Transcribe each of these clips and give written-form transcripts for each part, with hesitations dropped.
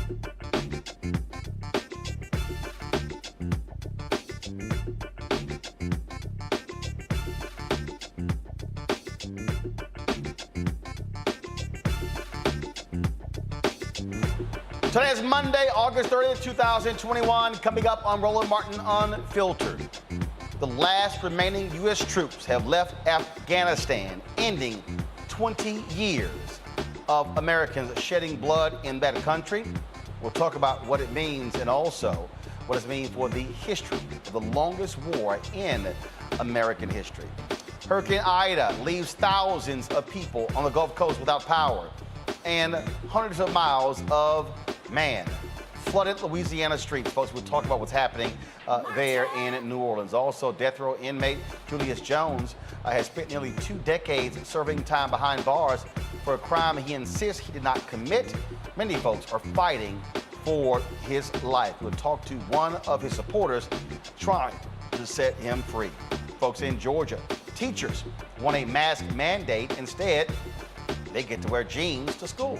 Today is Monday, August 30th, 2021. Coming up on Roland Martin Unfiltered. The last remaining U.S. troops have left Afghanistan, ending 20 years of Americans shedding blood in that country. We'll talk about what it means and also what it means for the history of the longest war in American history. Hurricane Ida leaves thousands of people on the Gulf Coast without power and hundreds of miles of flooded Louisiana streets. Folks, we'll talk about what's happening there in New Orleans. Also, death row inmate Julius Jones has spent nearly 2 decades serving time behind bars for a crime he insists he did not commit. Many folks are fighting for his life. We'll talk to one of his supporters trying to set him free. Folks, in Georgia, teachers want a mask mandate. Instead, they get to wear jeans to school.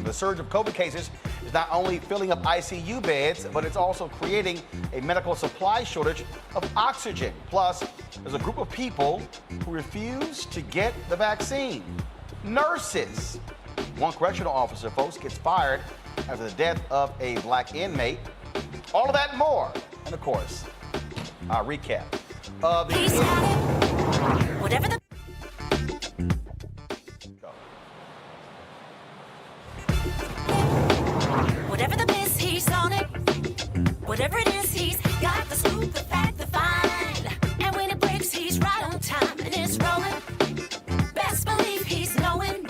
The surge of COVID cases is not only filling up ICU beds, but it's also creating a medical supply shortage of oxygen. Plus, there's a group of people who refuse to get the vaccine. Nurses. One correctional officer, folks, gets fired after the death of a black inmate. All of that and more. And of course, our recap of the... Whatever the... Whatever the biz, he's on it. Whatever it is, he's got the scoop, the fact, the find. And when it breaks, he's right on time and it's rolling. Best believe he's knowing.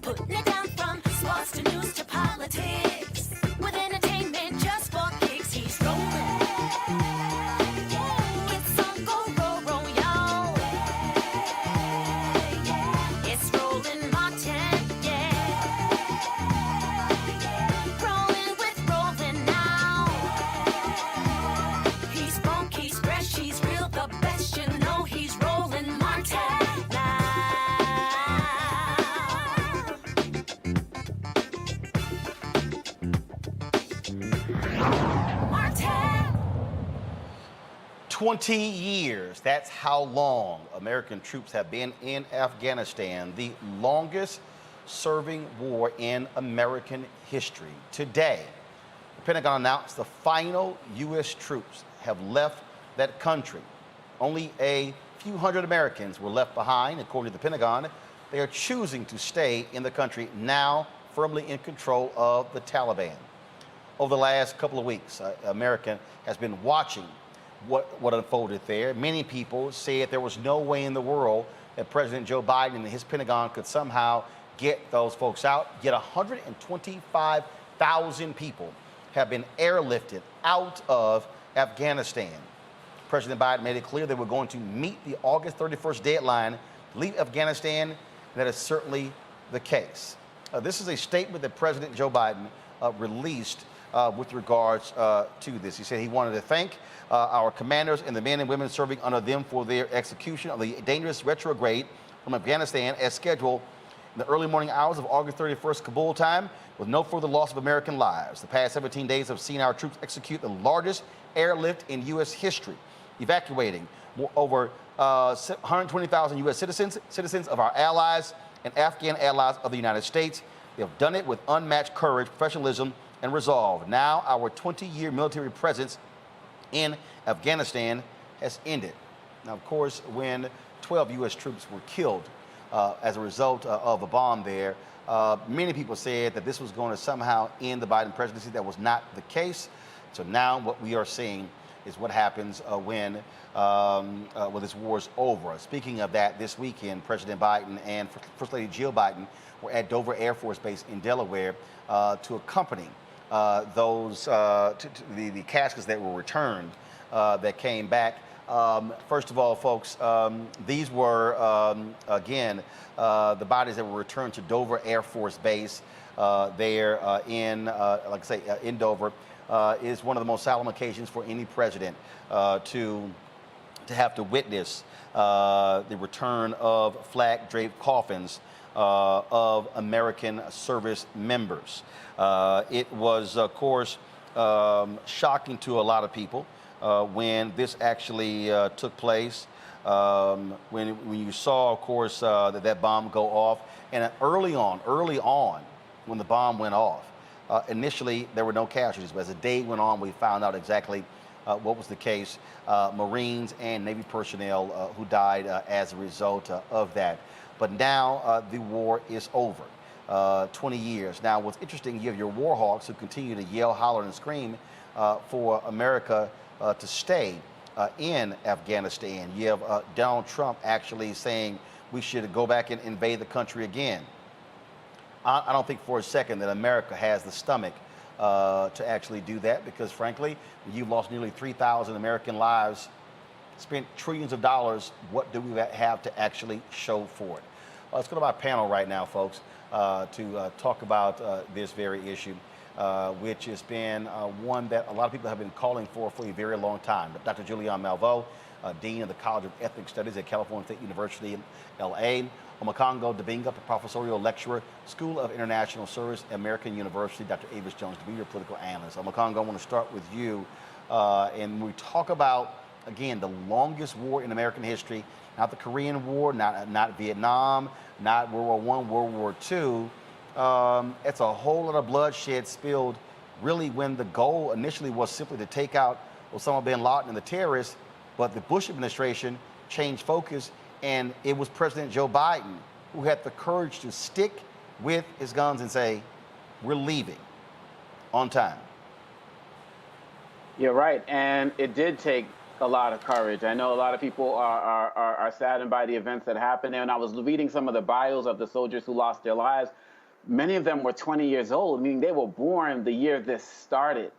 Putting it down from sports to news to politics. With entertainment just for kicks, he's rolling. It's on go, roll, y'all. It's Roland Martin, Rolling with Roland now. He's funky, he's fresh, he's real, the best, you know he's Roland Martin now. Martin. 20 years. That's how long American troops have been in Afghanistan, the longest serving war in American history. Today, the Pentagon announced the final U.S. troops have left that country. Only a few hundred Americans were left behind, according to the Pentagon. They are choosing to stay in the country, now firmly in control of the Taliban. Over the last couple of weeks, America has been watching what unfolded there. Many people said there was no way in the world that President Joe Biden and his Pentagon could somehow get those folks out. Yet 125,000 people have been airlifted out of Afghanistan. President Biden made it clear they were going to meet the August 31st deadline to leave Afghanistan, and that is certainly the case. This is a statement that President Joe Biden released with regards to this. He said he wanted to thank our commanders and the men and women serving under them for their execution of the dangerous retrograde from Afghanistan as scheduled in the early morning hours of August 31st Kabul time, with no further loss of American lives. The past 17 days have seen our troops execute the largest airlift in U.S. history, evacuating over 120,000 U.S. citizens of our allies and Afghan allies of the United States. They have done it with unmatched courage, professionalism, and resolve. Now our 20-year military presence in Afghanistan has ended. Now, of course, when 12 U.S. troops were killed as a result of a bomb there, many people said that this was going to somehow end the Biden presidency. That was not the case. So now what we are seeing is what happens when this war is over. Speaking of that, this weekend, President Biden and First Lady Jill Biden were at Dover Air Force Base in Delaware to accompany the caskets that were returned that came back. First of all, folks, these were, again, the bodies that were returned to Dover Air Force Base there in, like I say, in Dover. Is one of the most solemn occasions for any president to have to witness the return of flag-draped coffins of American service members. It was, of course, shocking to a lot of people when this actually took place. When you saw, of course, that bomb go off, and early on, when the bomb went off, initially there were no casualties, but as the day went on, we found out exactly what was the case. Marines and Navy personnel who died as a result of that. But now the war is over. 20 years. Now, what's interesting, you have your war hawks who continue to yell, holler, and scream for America to stay in Afghanistan. You have Donald Trump actually saying we should go back and invade the country again. I don't think for a second that America has the stomach to actually do that, because frankly, you've lost nearly 3,000 American lives, spent trillions of dollars. What do we have to actually show for it? Let's go to my panel right now, folks, to talk about this very issue, which has been one that a lot of people have been calling for a very long time. Dr. Julian Malveaux, Dean of the College of Ethnic Studies at California State University in L.A., Omakongo Dibinga, the professorial lecturer, School of International Service, American University, Dr. Julius Jones, to be your political analyst. Omakongo, I want to start with you. And we talk about, again, the longest war in American history, not the Korean War, not Vietnam, not World War I, World War II. It's a whole lot of bloodshed spilled, really, when the goal initially was simply to take out Osama bin Laden and the terrorists, but the Bush administration changed focus, and it was President Joe Biden who had the courage to stick with his guns and say, we're leaving on time. You're right, and it did take a lot of courage. I know a lot of people are saddened by the events that happened, and I was reading some of the bios of the soldiers who lost their lives. Many of them were 20 years old, meaning they were born the year this started.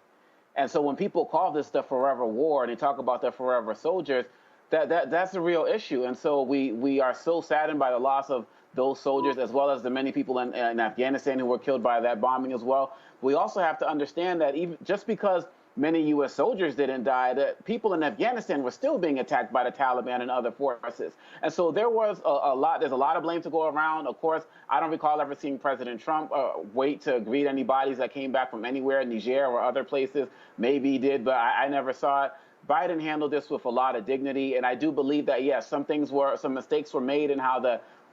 And so when people call this the forever war and they talk about the forever soldiers, that's a real issue. And so we are so saddened by the loss of those soldiers, as well as the many people in Afghanistan who were killed by that bombing as well. We also have to understand that even just because many U.S. soldiers didn't die, that people in Afghanistan were still being attacked by the Taliban and other forces. And so there was there's a lot of blame to go around. Of course, I don't recall ever seeing President Trump wait to greet any bodies that came back from anywhere, Niger or other places. Maybe he did, but I never saw it. Biden handled this with a lot of dignity, and I do believe that, yes, some mistakes were made in how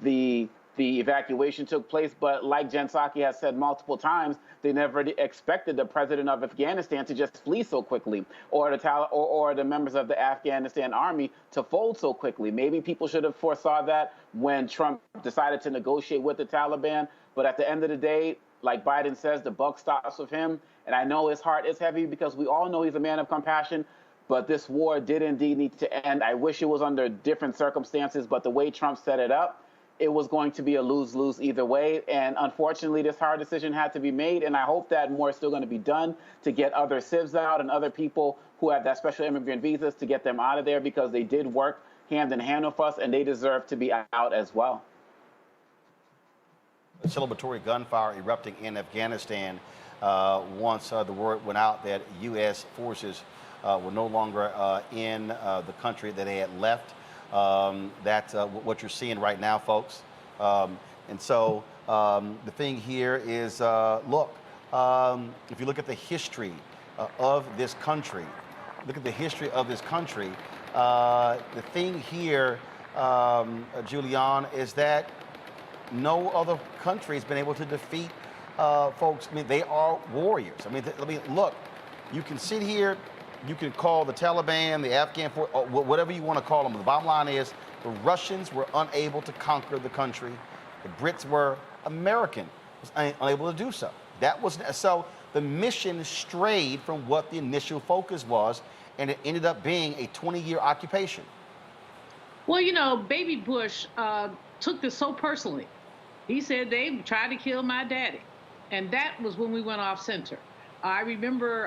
the evacuation took place, but like Jen Psaki has said multiple times, they never expected the president of Afghanistan to just flee so quickly, or the members of the Afghanistan army to fold so quickly. Maybe people should have foresaw that when Trump decided to negotiate with the Taliban, but at the end of the day, like Biden says, the buck stops with him, and I know his heart is heavy because we all know he's a man of compassion, but this war did indeed need to end. I wish it was under different circumstances, but the way Trump set it up, it was going to be a lose-lose either way. And unfortunately, this hard decision had to be made. And I hope that more is still going to be done to get other civs out and other people who have that special immigrant visas to get them out of there, because they did work hand in hand with us and they deserve to be out as well. Celebratory gunfire erupting in Afghanistan once the word went out that U.S. forces were no longer in the country that they had left. That's what you're seeing right now, folks. And so the thing here is, look, if you look at the history of this country, the thing here, Julian, is that no other country has been able to defeat folks. I mean, they are warriors. I mean, look, you can sit here, you can call the Taliban, the Afghan force, whatever you want to call them. The bottom line is the Russians were unable to conquer the country. The Brits were American, was unable to do so. So the mission strayed from what the initial focus was, and it ended up being a 20-year occupation. Well, you know, Baby Bush took this so personally. He said they tried to kill my daddy. And that was when we went off center. I remember,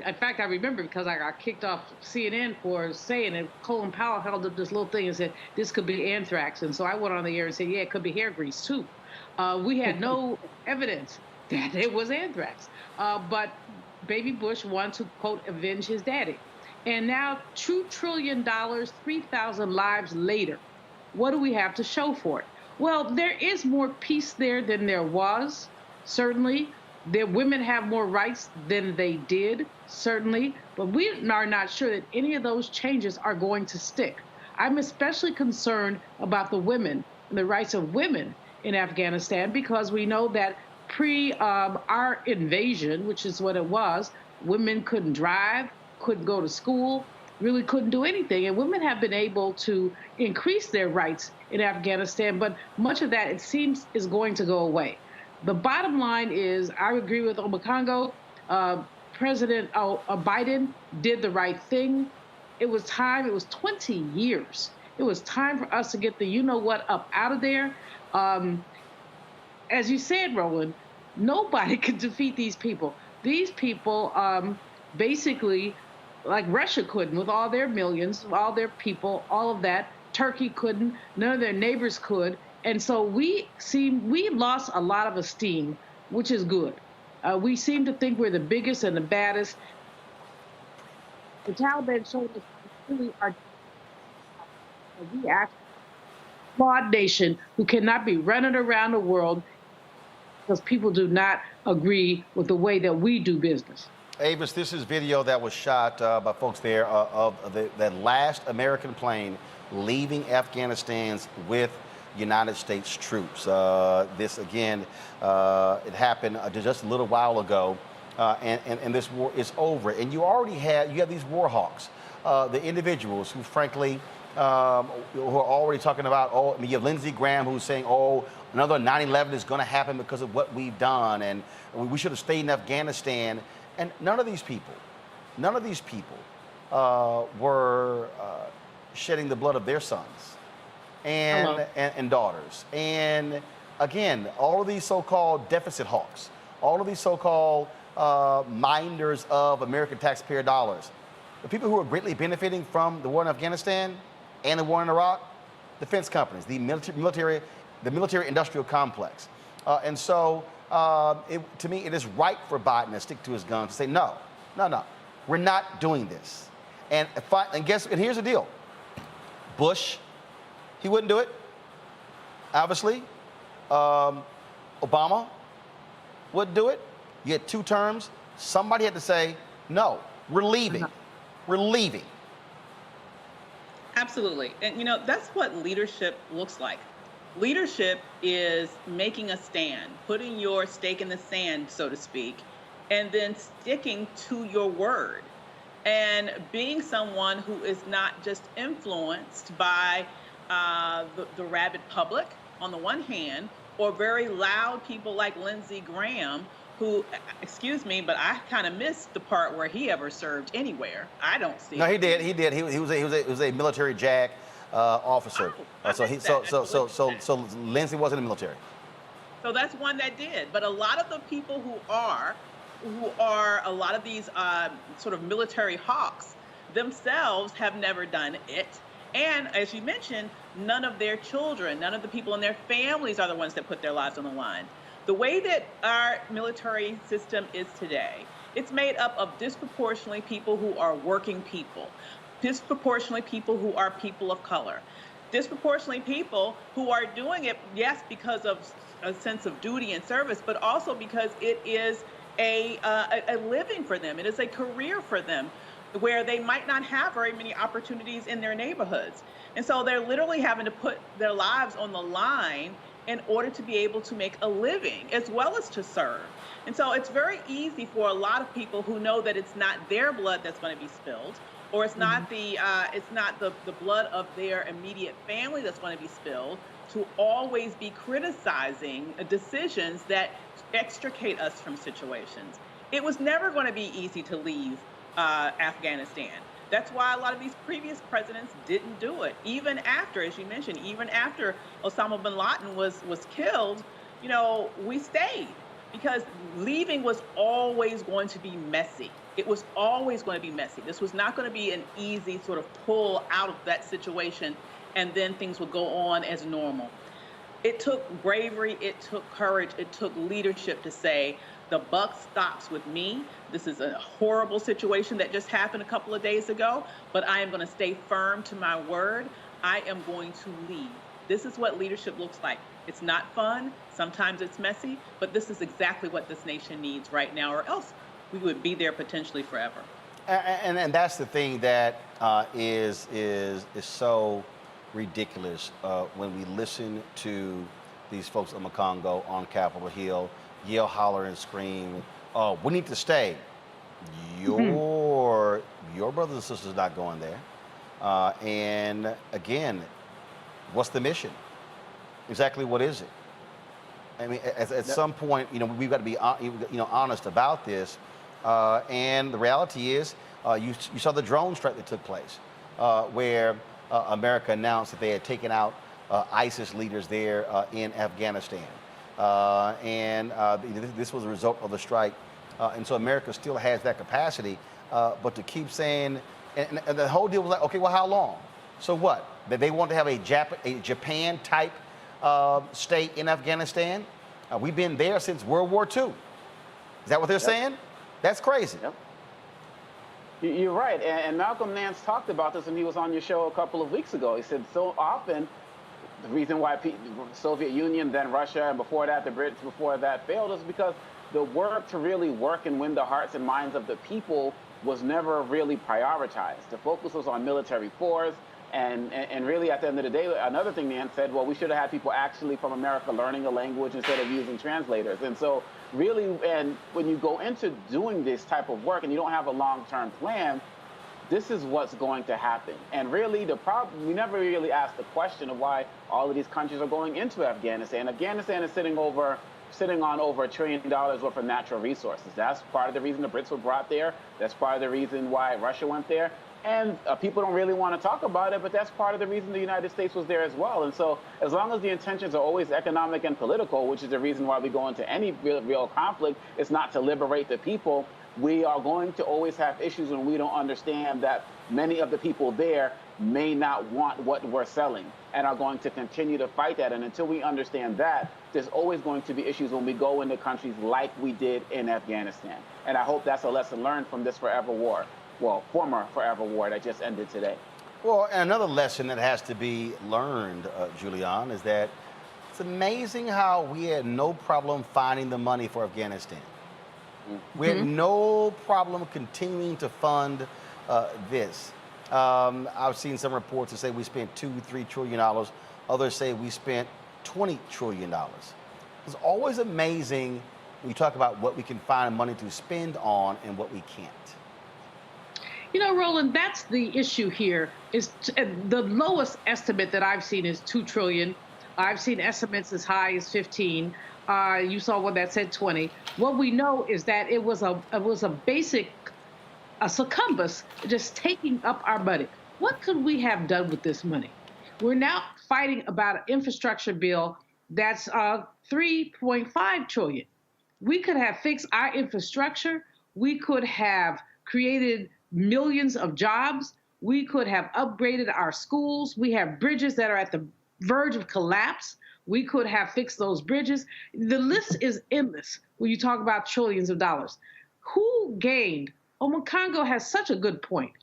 in fact, I remember because I got kicked off CNN for saying it. Colin Powell held up this little thing and said, this could be anthrax. And so I went on the air and said, yeah, it could be hair grease too. We had no evidence that it was anthrax. But Baby Bush wanted to, quote, avenge his daddy. And now $2 trillion, 3,000 lives later, what do we have to show for it? Well, there is more peace there than there was, certainly. Their women have more rights than they did, certainly. But we are not sure that any of those changes are going to stick. I'm especially concerned about the women and the rights of women in Afghanistan because we know that pre our invasion, which is what it was, women couldn't drive, couldn't go to school, really couldn't do anything. And women have been able to increase their rights in Afghanistan, but much of that, it seems, is going to go away. The bottom line is, I agree with Obasanjo. President Biden did the right thing. It was time. It was 20 years. It was time for us to get the you-know-what up out of there. As you said, Roland, nobody could defeat these people. These people basically, like Russia couldn't with all their millions, all their people, all of that. Turkey couldn't. None of their neighbors could. And so we lost a lot of esteem, which is good. We seem to think we're the biggest and the baddest. The Taliban showed us really are we actually a flawed nation who cannot be running around the world because people do not agree with the way that we do business. Avis, this is video that was shot by folks there of that last American plane leaving Afghanistan with United States troops. This again, it happened just a little while ago, and this war is over. And you have these war hawks, the individuals who, frankly, who are already talking about. Oh, I mean, you have Lindsey Graham who's saying, "Oh, another 9/11 is going to happen because of what we've done, and we should have stayed in Afghanistan." And none of these people were shedding the blood of their sons and daughters. And again, all of these so-called deficit hawks, all of these so-called minders of American taxpayer dollars, the people who are greatly benefiting from the war in Afghanistan and the war in Iraq, defense companies, the military industrial complex. And so to me, it is right for Biden to stick to his guns and say, no, we're not doing this. And here's the deal. Bush, he wouldn't do it, obviously. Obama wouldn't do it. You had 2 terms. Somebody had to say, no, we're leaving. We're leaving. Absolutely. And, that's what leadership looks like. Leadership is making a stand, putting your stake in the sand, so to speak, and then sticking to your word. And being someone who is not just influenced by the rabid public on the one hand, or very loud people like Lindsey Graham, who, excuse me, but I kind of missed the part where he ever served anywhere. I don't see. No, he did. He was a military JAG officer. So Lindsey wasn't in the military. So that's one that did. But a lot of the people who are a lot of these sort of military hawks themselves have never done it. And as you mentioned, none of their children, none of the people in their families are the ones that put their lives on the line. The way that our military system is today, it's made up of disproportionately people who are working people, disproportionately people who are people of color, disproportionately people who are doing it, yes, because of a sense of duty and service, but also because it is a living for them. It is a career for them where they might not have very many opportunities in their neighborhoods. And so they're literally having to put their lives on the line in order to be able to make a living as well as to serve. And so it's very easy for a lot of people who know that it's not their blood that's going to be spilled, or it's not the blood of their immediate family that's going to be spilled, to always be criticizing decisions that extricate us from situations. It was never going to be easy to leave Afghanistan. That's why a lot of these previous presidents didn't do it. Even after, as you mentioned, even after Osama bin Laden was killed, we stayed, because leaving was always going to be messy. It was always going to be messy. This was not going to be an easy sort of pull out of that situation and then things would go on as normal. It took bravery, it took courage, it took leadership to say, the buck stops with me. This is a horrible situation that just happened a couple of days ago, but I am going to stay firm to my word. I am going to leave. This is what leadership looks like. It's not fun. Sometimes it's messy, but this is exactly what this nation needs right now, or else we would be there potentially forever. And that's the thing that is so ridiculous when we listen to these folks in the Congo on Capitol Hill yell, holler, and scream, "Oh, we need to stay." Your brothers and sisters not going there. And again, what's the mission? Exactly what is it? I mean, at some point, we've got to be honest about this. And the reality is, you saw the drone strike that took place, where America announced that they had taken out ISIS leaders there in Afghanistan. This was a result of the strike. And so America still has that capacity. But to keep saying, and the whole deal was like, okay, well, how long? So what? That they want to have a Japan-type state in Afghanistan? We've been there since World War II. Is that what they're saying? That's crazy. Yep. You're right. And Malcolm Nance talked about this when he was on your show a couple of weeks ago. He said so often the reason why the Soviet Union, then Russia, and before that the Brits, before that failed is because the work to really work and win the hearts and minds of the people was never really prioritized. The focus was on military force. And really, at the end of the day, another thing Nance said, well, we should have had people actually from America learning a language instead of using translators. And so really, and when you go into doing this type of work and you don't have a long-term plan, this is what's going to happen. And really, the problem, we never really asked the question of why all of these countries are going into Afghanistan. Afghanistan is sitting on over $1 trillion worth of natural resources. That's part of the reason the Brits were brought there. That's part of the reason why Russia went there. And people don't really want to talk about it, but that's part of the reason the United States was there as well. And so as long as the intentions are always economic and political, which is the reason why we go into any real conflict, it's not to liberate the people, we are going to always have issues when we don't understand that many of the people there may not want what we're selling and are going to continue to fight that. And until we understand that, there's always going to be issues when we go into countries like we did in Afghanistan. And I hope that's a lesson learned from this forever war. Well, former forever war that just ended today. Well, and another lesson that has to be learned, Julian, is that it's amazing how we had no problem finding the money for Afghanistan. We had no problem continuing to fund this. I've seen some reports that say we spent $2-3 trillion. Others say we spent $20 trillion. It's always amazing when you talk about what we can find money to spend on and what we can't. Roland, that's the issue here. Is the lowest estimate that I've seen is $2 trillion. I've seen estimates as high as 15. You saw one that said 20. What we know is that it was a basic succumbus just taking up our money. What could we have done with this money? We're now fighting about an infrastructure bill that's $3.5 trillion. We could have fixed our infrastructure. We could have created millions of jobs. We could have upgraded our schools. We have bridges that are at the verge of collapse. We could have fixed those bridges. The list is endless when you talk about trillions of dollars. Who gained? Congo has such a good point.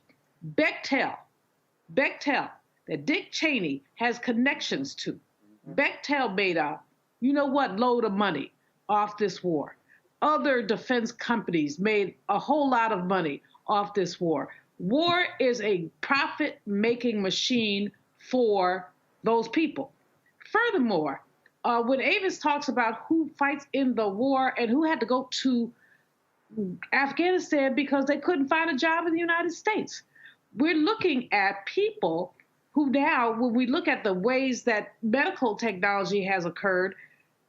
Bechtel, that Dick Cheney has connections to. Bechtel made a, load of money off this war. Other defense companies made a whole lot of money off this war. War is a profit-making machine for those people. Furthermore, when Avis talks about who fights in the war and who had to go to Afghanistan because they couldn't find a job in the United States, we're looking at people who now, when we look at the ways that medical technology has occurred,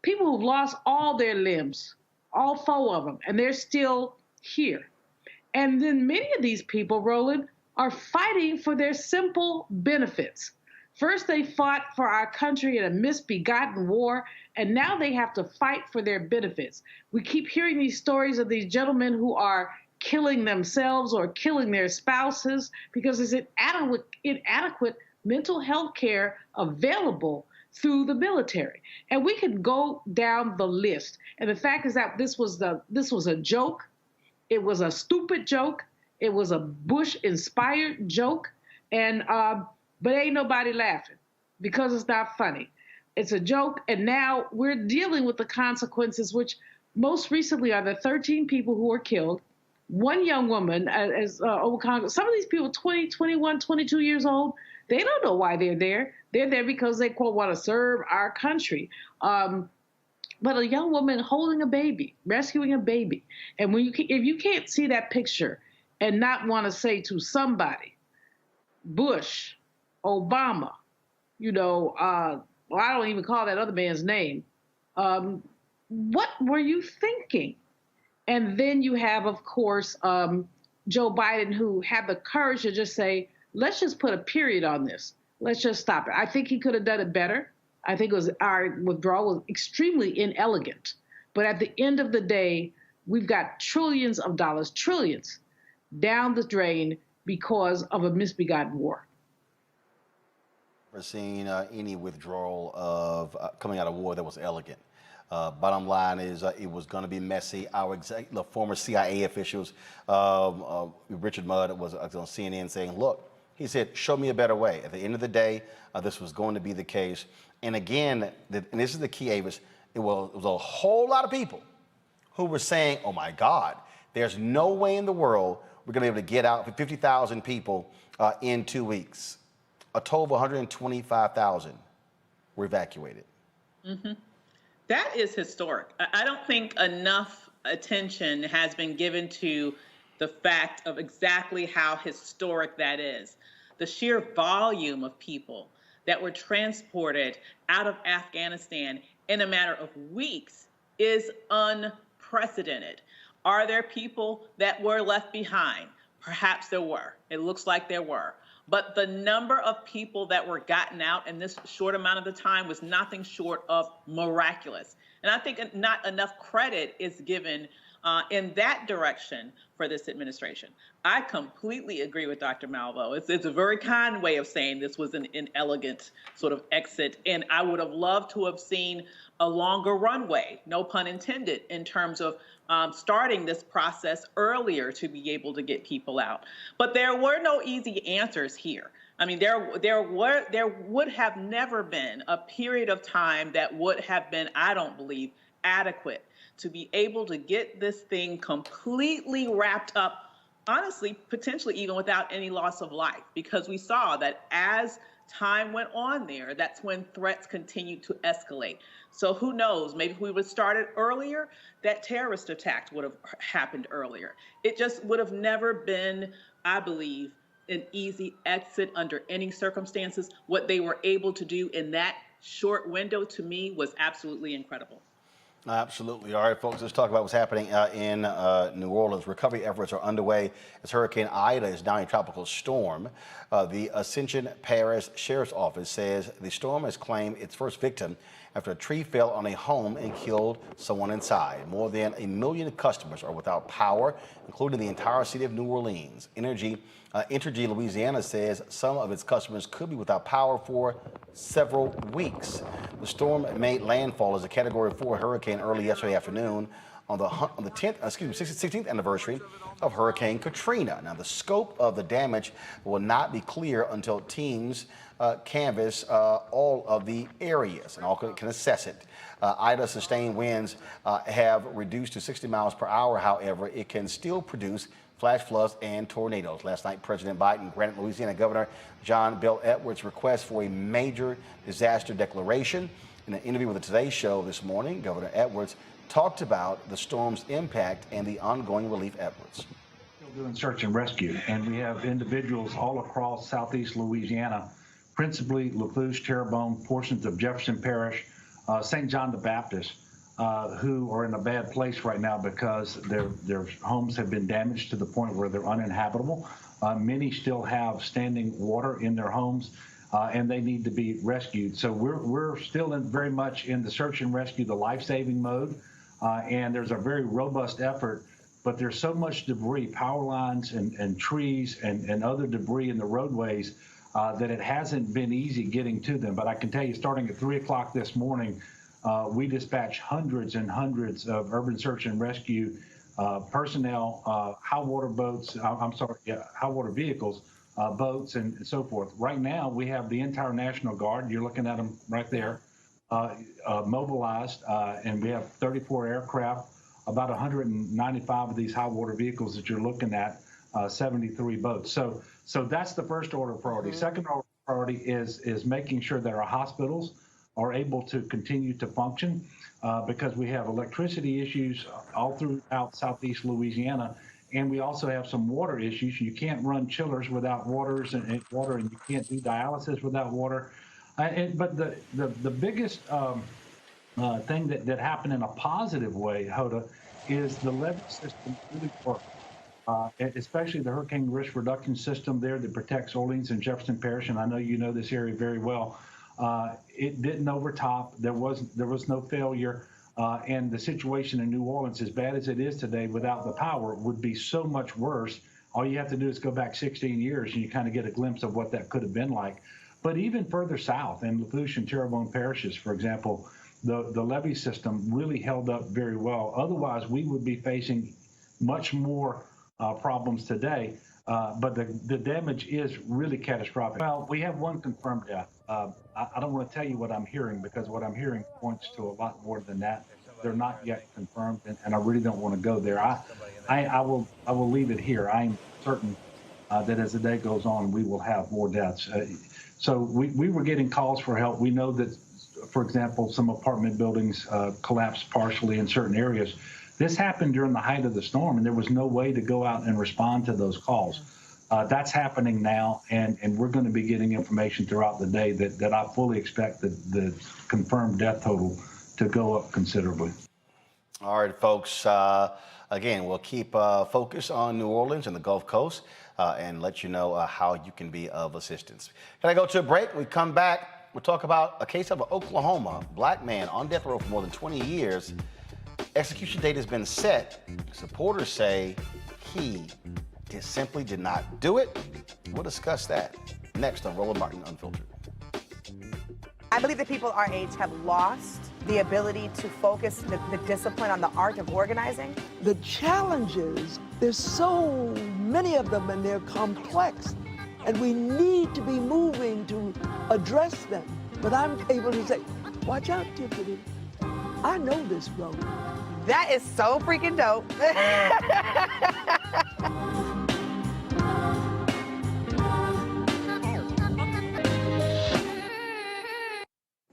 people who've lost all their limbs, all 4 of them, and they're still here. And then many of these people, Roland, are fighting for their simple benefits. First, they fought for our country in a misbegotten war, and now they have to fight for their benefits. We keep hearing these stories of these gentlemen who are killing themselves or killing their spouses because there's inadequate mental health care available through the military. And we can go down the list. And the fact is that this was a joke. It was a stupid joke. It was a Bush-inspired joke. And but ain't nobody laughing. because it's not funny. It's a joke, and now we're dealing with the consequences, which most recently are the 13 people who were killed. One young woman, as over Congress, some of these people, 20, 21, 22 years old, they don't know why they're there. They're there because they, quote, want to serve our country. But a young woman holding a baby, rescuing a baby. And if you can't see that picture and not want to say to somebody, Bush, Obama, well, I don't even call that other man's name. What were you thinking? And then you have, of course, Joe Biden, who had the courage to just say, let's just put a period on this. Let's just stop it. I think he could have done it better. I think our withdrawal was extremely inelegant. But at the end of the day, we've got trillions of dollars, trillions, down the drain because of a misbegotten war. We're seeing any withdrawal of coming out of war that was elegant. Bottom line is it was going to be messy. The former CIA officials, Richard Mudd was on CNN saying, look, he said, show me a better way. At the end of the day, this was going to be the case. And again, and this is the key, Avis, it was a whole lot of people who were saying, oh my God, there's no way in the world we're going to be able to get out for 50,000 people in 2 weeks. A total of 125,000 were evacuated. Mm-hmm. That is historic. I don't think enough attention has been given to the fact of exactly how historic that is. The sheer volume of people that were transported out of Afghanistan in a matter of weeks is unprecedented. Are there people that were left behind? Perhaps there were. It looks like there were. But the number of people that were gotten out in this short amount of the time was nothing short of miraculous. And I think not enough credit is given in that direction for this administration. I completely agree with Dr. Malvo. It's a very kind way of saying this was an inelegant sort of exit. And I would have loved to have seen a longer runway, no pun intended, in terms of starting this process earlier to be able to get people out. But there were no easy answers here. I mean, there would have never been a period of time that would have been, I don't believe, adequate to be able to get this thing completely wrapped up, honestly, potentially even without any loss of life, because we saw that as time went on there, that's when threats continued to escalate. So who knows, maybe if we would have started earlier, that terrorist attack would have happened earlier. It just would have never been, I believe, an easy exit under any circumstances. What they were able to do in that short window, to me, was absolutely incredible. Absolutely. All right, folks, let's talk about what's happening in New Orleans. Recovery efforts are underway as Hurricane Ida is now a tropical storm. The Ascension Parish Sheriff's Office says the storm has claimed its first victim after a tree fell on a home and killed someone inside. More than 1 million customers are without power, including the entire city of New Orleans. Entergy Louisiana says some of its customers could be without power for several weeks. The storm made landfall as a Category 4 hurricane early yesterday afternoon on the 16th anniversary of Hurricane Katrina. Now, the scope of the damage will not be clear until teams canvass all of the areas and all can assess it. Ida's sustained winds have reduced to 60 miles per hour. However, it can still produce flash floods and tornadoes. Last night, President Biden granted Louisiana Governor John Bel Edwards' request for a major disaster declaration. In an interview with the Today Show this morning, Governor Edwards talked about the storm's impact and the ongoing relief efforts. Still doing search and rescue, and we have individuals all across southeast Louisiana, principally Lafourche, Terrebonne, portions of Jefferson Parish, St. John the Baptist, who are in a bad place right now because their homes have been damaged to the point where they're uninhabitable. Many still have standing water in their homes, and they need to be rescued. So we're still very much in the search and rescue, the life-saving mode, and there's a very robust effort, but there's so much debris, power lines and trees and other debris in the roadways that it hasn't been easy getting to them. But I can tell you, starting at 3 o'clock this morning, we dispatched hundreds and hundreds of urban search and rescue personnel, high water vehicles boats and so forth. Right now, we have the entire National Guard. You're looking at them right there, mobilized, and we have 34 aircraft, about 195 of these high water vehicles that you're looking at, 73 boats. So that's the first order priority. Second order priority is making sure that our hospitals are able to continue to function because we have electricity issues all throughout Southeast Louisiana. And we also have some water issues. You can't run chillers without water, and you can't do dialysis without water. But the biggest thing that happened in a positive way, Hoda, is the levee system really worked. Especially the hurricane risk reduction system there that protects Orleans and Jefferson Parish, and I know you know this area very well. It didn't overtop. There was no failure, and the situation in New Orleans, as bad as it is today, without the power, would be so much worse. All you have to do is go back 16 years, and you kind of get a glimpse of what that could have been like. But even further south, in Lafourche and Terrebonne parishes, for example, the levee system really held up very well. Otherwise, we would be facing much more problems today, but the damage is really catastrophic. Well, we have one confirmed death. I don't want to tell you what I'm hearing because what I'm hearing points to a lot more than that. They're not yet confirmed, and I really don't want to go there. I will leave it here. I'm certain that as the day goes on, we will have more deaths. So we were getting calls for help. We know that, for example, some apartment buildings collapsed partially in certain areas. This happened during the height of the storm, and there was no way to go out and respond to those calls. That's happening now, and we're going to be getting information throughout the day that I fully expect the confirmed death total to go up considerably. All right, folks. Again, we'll keep focus on New Orleans and the Gulf Coast and let you know how you can be of assistance. Can I go to a break? We come back. We'll talk about a case of an Oklahoma black man on death row for more than 20 years. Execution date has been set. Supporters say he simply did not do it. We'll discuss that next on Roland Martin Unfiltered. I believe that people our age have lost the ability to focus the discipline on the art of organizing. The challenges, there's so many of them and they're complex, and we need to be moving to address them. But I'm able to say, watch out, Tiffany. I know this road. That is so freaking dope.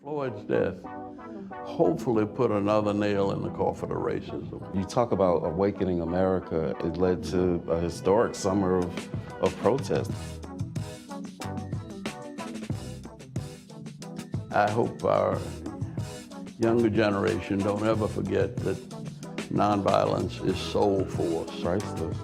Floyd's death hopefully put another nail in the coffin of racism. You talk about awakening America. It led to a historic summer of protest. I hope our younger generation don't ever forget that nonviolence is soul force. Priceless.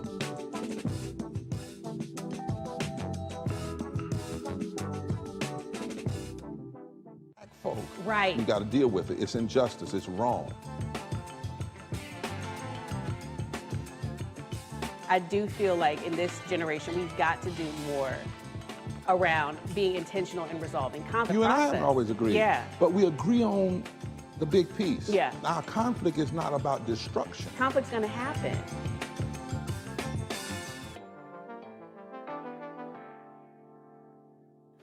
Folk. Right. You got to deal with it. It's injustice. It's wrong. I do feel like in this generation, we've got to do more around being intentional in resolving conflict. You and I haven't always agreed. Yeah. But we agree on the big piece. Yeah. Our conflict is not about destruction. Conflict's going to happen.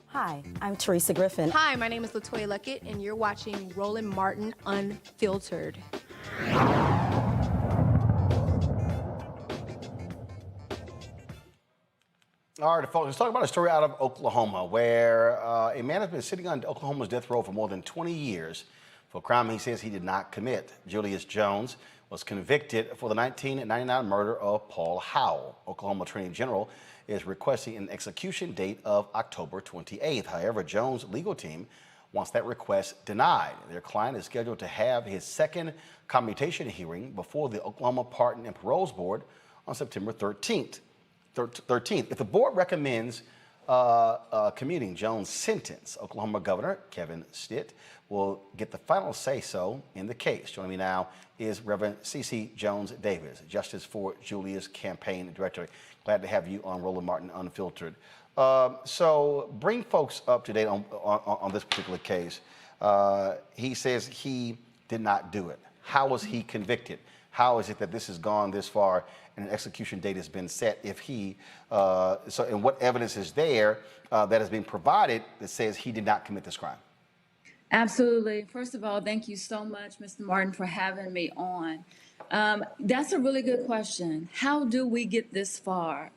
Hi, I'm Teresa Griffin. Hi, my name is LaToya Luckett, and you're watching Roland Martin Unfiltered. All right, folks, let's talk about a story out of Oklahoma where a man has been sitting on Oklahoma's death row for more than 20 years for a crime he says he did not commit. Julius Jones was convicted for the 1999 murder of Paul Howell. Oklahoma Attorney General is requesting an execution date of October 28th. However, Jones' legal team wants that request denied. Their client is scheduled to have his second commutation hearing before the Oklahoma Pardon and Paroles Board on September 13th. If the board recommends commuting Jones' sentence, Oklahoma Governor Kevin Stitt will get the final say-so in the case. Joining me now is Reverend C.C. Jones Davis, Justice for Julius Campaign Director. Glad to have you on Roland Martin Unfiltered. So bring folks up to date on this particular case. He says he did not do it. How was he convicted? how is it that this has gone this far and an execution date has been set if he, and what evidence is there that has been provided that says he did not commit this crime? Absolutely. First of all, thank you so much, Mr. Martin, for having me on. That's a really good question. How do we get this far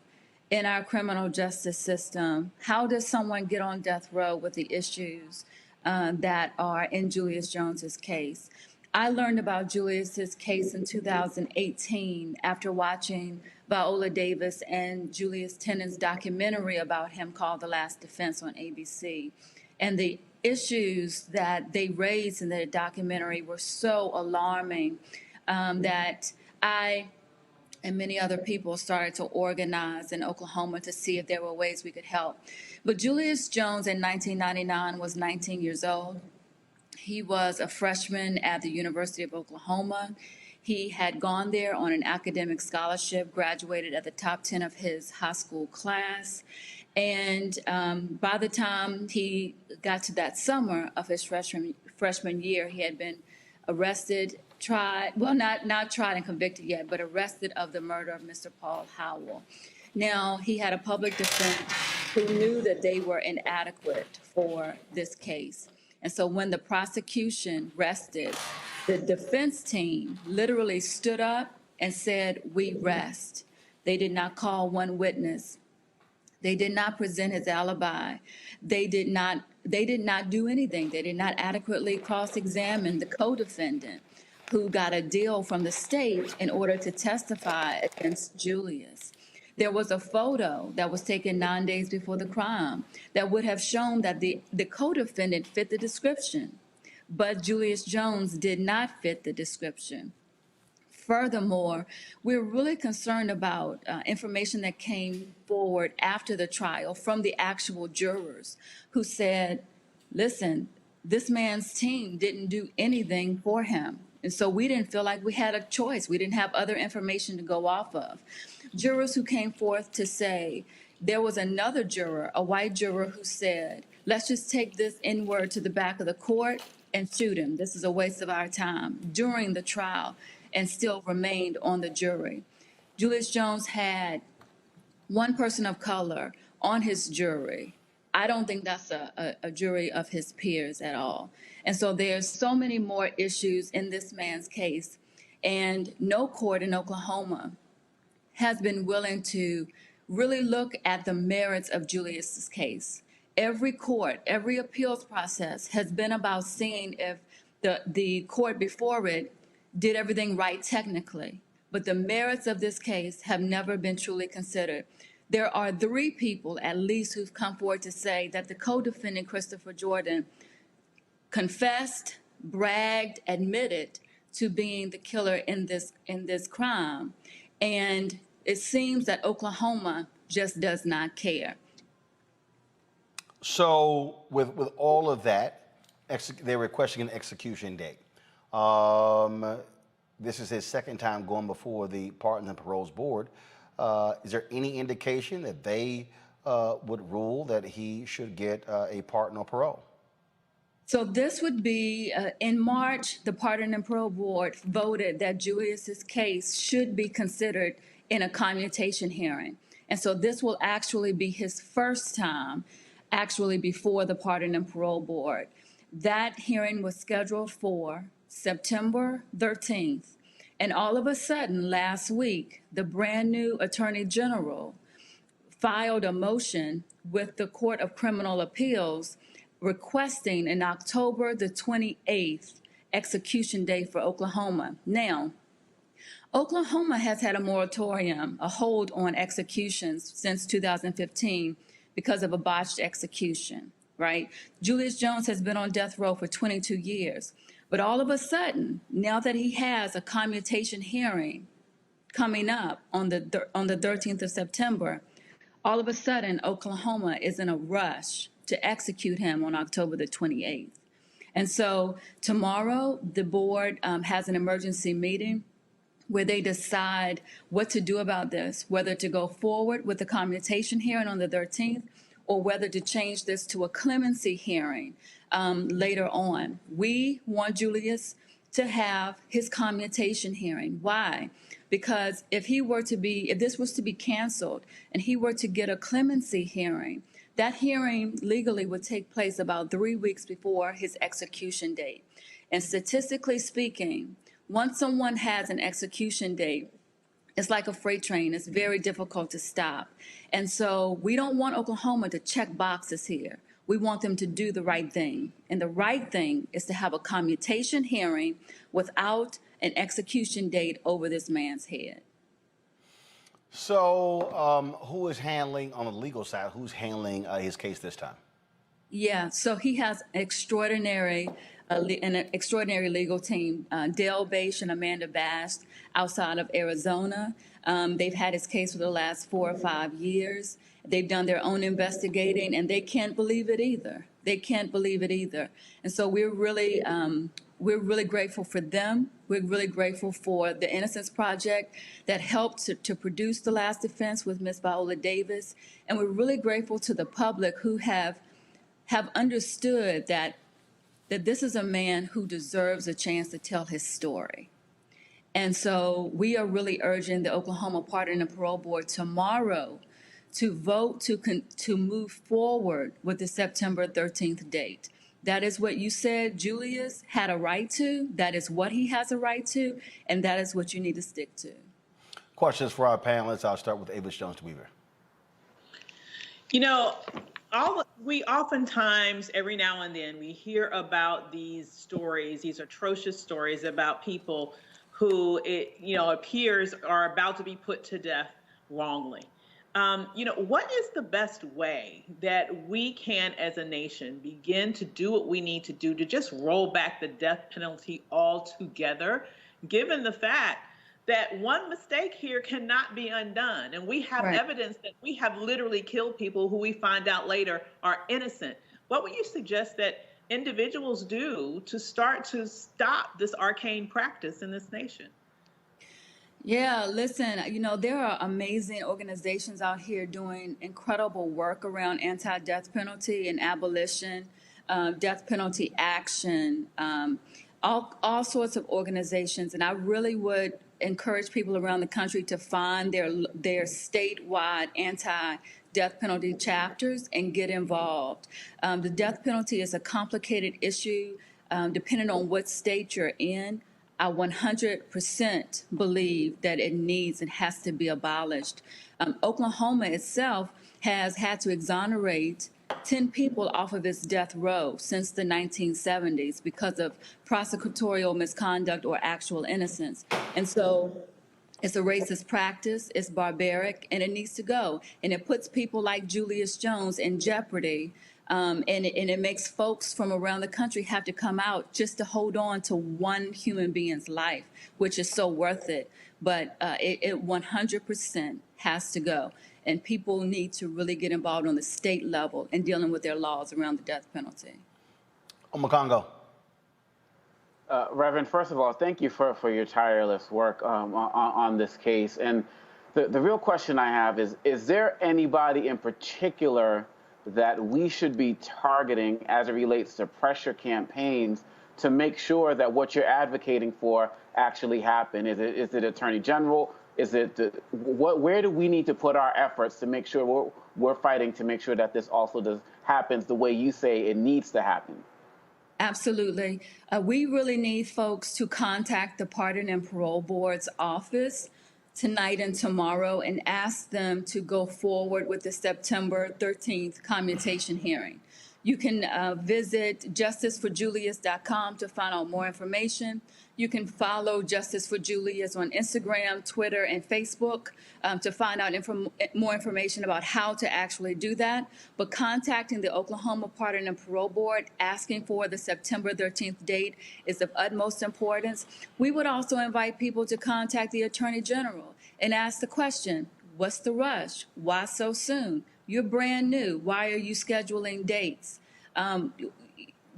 in our criminal justice system? How does someone get on death row with the issues that are in Julius Jones's case? I learned about Julius's case in 2018 after watching Viola Davis and Julius Tennant's documentary about him called The Last Defense on ABC. And the issues that they raised in the documentary were so alarming that I and many other people started to organize in Oklahoma to see if there were ways we could help. But Julius Jones in 1999 was 19 years old. He was a freshman at the University of Oklahoma. He had gone there on an academic scholarship, graduated at the top 10 of his high school class. And by the time he got to that summer of his freshman year, he had been arrested, tried, well, not tried and convicted yet, but arrested of the murder of Mr. Paul Howell. Now, he had a public defense who knew that they were inadequate for this case. And so when the prosecution rested, the defense team literally stood up and said, "We rest." They did not call one witness. They did not present his alibi. They did not do anything. They did not adequately cross-examine the co-defendant who got a deal from the state in order to testify against Julius. There was a photo that was taken 9 days before the crime that would have shown that the co-defendant fit the description, but Julius Jones did not fit the description. Furthermore, we're really concerned about information that came forward after the trial from the actual jurors who said, listen, this man's team didn't do anything for him. And so we didn't feel like we had a choice. We didn't have other information to go off of. Jurors who came forth to say, there was another juror, a white juror, who said, let's just take this N-word to the back of the court and shoot him. This is a waste of our time during the trial, and still remained on the jury. Julius Jones had one person of color on his jury. I don't think that's a jury of his peers at all. And so there's so many more issues in this man's case, and no court in Oklahoma has been willing to really look at the merits of Julius's case. Every court, every appeals process has been about seeing if the court before it did everything right technically, but the merits of this case have never been truly considered. There are 3 people at least who've come forward to say that the co-defendant, Christopher Jordan, confessed, bragged, admitted to being the killer in this crime. And it seems that Oklahoma just does not care. So with all of that, they're requesting an execution date. This is his second time going before the Pardons and Paroles Board. Is there any indication that they would rule that he should get a pardon or parole? So this would be, in March, the Pardon and Parole Board voted that Julius's case should be considered in a commutation hearing. And so this will actually be his first time actually before the Pardon and Parole Board. That hearing was scheduled for September 13th. And all of a sudden, last week, the brand new Attorney General filed a motion with the Court of Criminal Appeals requesting an October the 28th execution date for Oklahoma. Now, Oklahoma has had a moratorium, a hold on executions since 2015 because of a botched execution, right? Julius Jones has been on death row for 22 years. But all of a sudden, now that he has a commutation hearing coming up on the 13th of September, all of a sudden, Oklahoma is in a rush to execute him on October the 28th. And so tomorrow, the board has an emergency meeting where they decide what to do about this, whether to go forward with the commutation hearing on the 13th or whether to change this to a clemency hearing later on. We want Julius to have his commutation hearing. Why? Because if this was to be canceled and he were to get a clemency hearing, that hearing legally would take place about 3 weeks before his execution date. And statistically speaking, once someone has an execution date, it's like a freight train. It's very difficult to stop. And so we don't want Oklahoma to check boxes here. We want them to do the right thing. And the right thing is to have a commutation hearing without an execution date over this man's head. So who is handling, on the legal side, who's handling his case this time? Yeah, so he has an extraordinary legal team, Dale Bache and Amanda Bast outside of Arizona. They've had his case for the last 4 or 5 years. They've done their own investigating, and they can't believe it either. They can't believe it either. And so we're really grateful for them. We're really grateful for the Innocence Project that helped to produce the last defense with Ms. Viola Davis. And we're really grateful to the public who have understood that this is a man who deserves a chance to tell his story. And so we are really urging the Oklahoma Pardon and Parole Board tomorrow to vote to move forward with the September 13th date. That is what you said Julius had a right to. That is what he has a right to, and that is what you need to stick to. Questions for our panelists. I'll start with Julius Jones Weaver. You know, we oftentimes, every now and then, we hear about these stories, these atrocious stories about people who appears are about to be put to death wrongly. What is the best way that we can, as a nation, begin to do what we need to do to just roll back the death penalty altogether, given the fact that one mistake here cannot be undone? And we have evidence that we have literally killed people who we find out later are innocent. What would you suggest that individuals do to start to stop this arcane practice in this nation? Yeah, listen, there are amazing organizations out here doing incredible work around anti-death penalty and abolition, death penalty action, all sorts of organizations. And I really would encourage people around the country to find their statewide anti-death penalty chapters and get involved. The death penalty is a complicated issue depending on what state you're in. I 100% believe that it needs and has to be abolished. Oklahoma itself has had to exonerate 10 people off of its death row since the 1970s because of prosecutorial misconduct or actual innocence. And so it's a racist practice, it's barbaric, and it needs to go. And it puts people like Julius Jones in jeopardy. And it makes folks from around the country have to come out just to hold on to one human being's life, which is so worth it. But it 100% has to go. And people need to really get involved on the state level in dealing with their laws around the death penalty. Omokongo. Reverend, first of all, thank you for your tireless work on this case. And the real question I have is there anybody in particular that we should be targeting as it relates to pressure campaigns to make sure that what you're advocating for actually happen? Is it Attorney General? Is it where do we need to put our efforts to make sure we're fighting to make sure that this also happens the way you say it needs to happen? Absolutely. We really need folks to contact the Pardon and Parole Board's office tonight and tomorrow and ask them to go forward with the September 13th commutation hearing. You can visit justiceforjulius.com to find out more information. You can follow Justice for Julius on Instagram, Twitter, and Facebook to find out more information about how to actually do that. But contacting the Oklahoma Pardon and Parole Board, asking for the September 13th date is of utmost importance. We would also invite people to contact the Attorney General and ask the question, what's the rush? Why so soon? You're brand new. Why are you scheduling dates?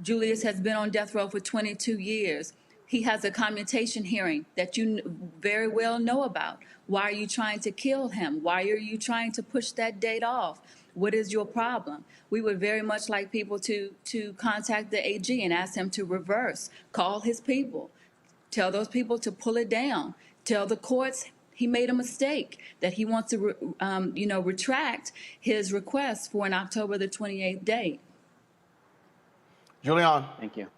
Julius has been on death row for 22 years. He has a commutation hearing that you very well know about. Why are you trying to kill him? Why are you trying to push that date off? What is your problem? We would very much like people to contact the AG and ask him to reverse, call his people, Tell those people to pull it down. Tell the courts he made a mistake, that he wants to, retract his request for an October the 28th date. Julian. Thank you.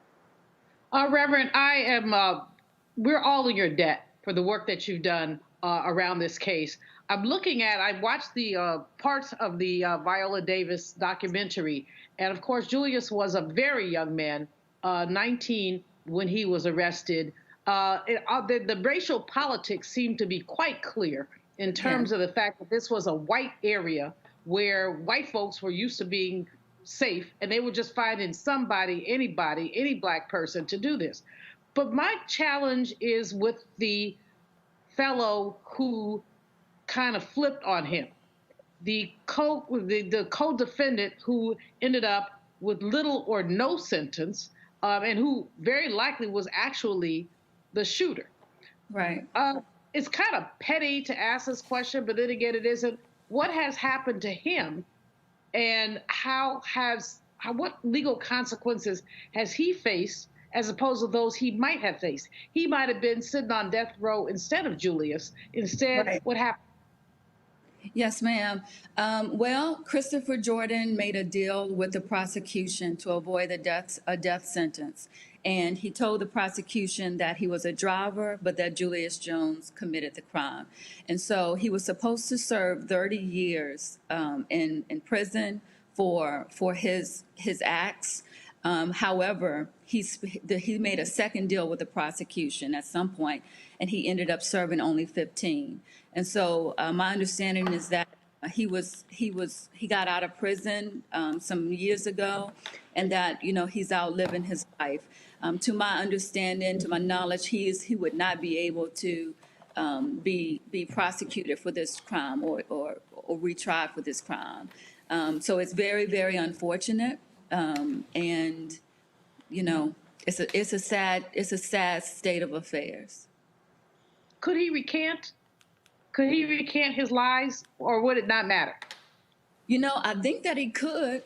Reverend, we're all in your debt for the work that you've done around this case. I watched the parts of the Viola Davis documentary, and of course, Julius was a very young man, 19 when he was arrested. The racial politics seemed to be quite clear in terms of the fact that this was a white area where white folks were used to being safe, and they were just finding anybody, any black person to do this. But my challenge is with the fellow who kind of flipped on him, the co-defendant who ended up with little or no sentence, and who very likely was actually the shooter. Right. It's kind of petty to ask this question, but then again, it isn't. What has happened to him, and what legal consequences has he faced as opposed to those he might have faced? He might have been sitting on death row instead of Julius. Instead, what happened? Yes, ma'am. Well, Christopher Jordan made a deal with the prosecution to avoid a death sentence. And he told the prosecution that he was a driver, but that Julius Jones committed the crime. And so he was supposed to serve 30 years in prison for his acts. However, he made a second deal with the prosecution at some point, and he ended up serving only 15. And so my understanding is that he got out of prison some years ago, and that he's out living his life. To my understanding, to my knowledge, he would not be able to be prosecuted for this crime or retried for this crime. So it's very, very unfortunate, and it's a sad state of affairs. Could he recant? Could he recant his lies, or would it not matter? I think that he could.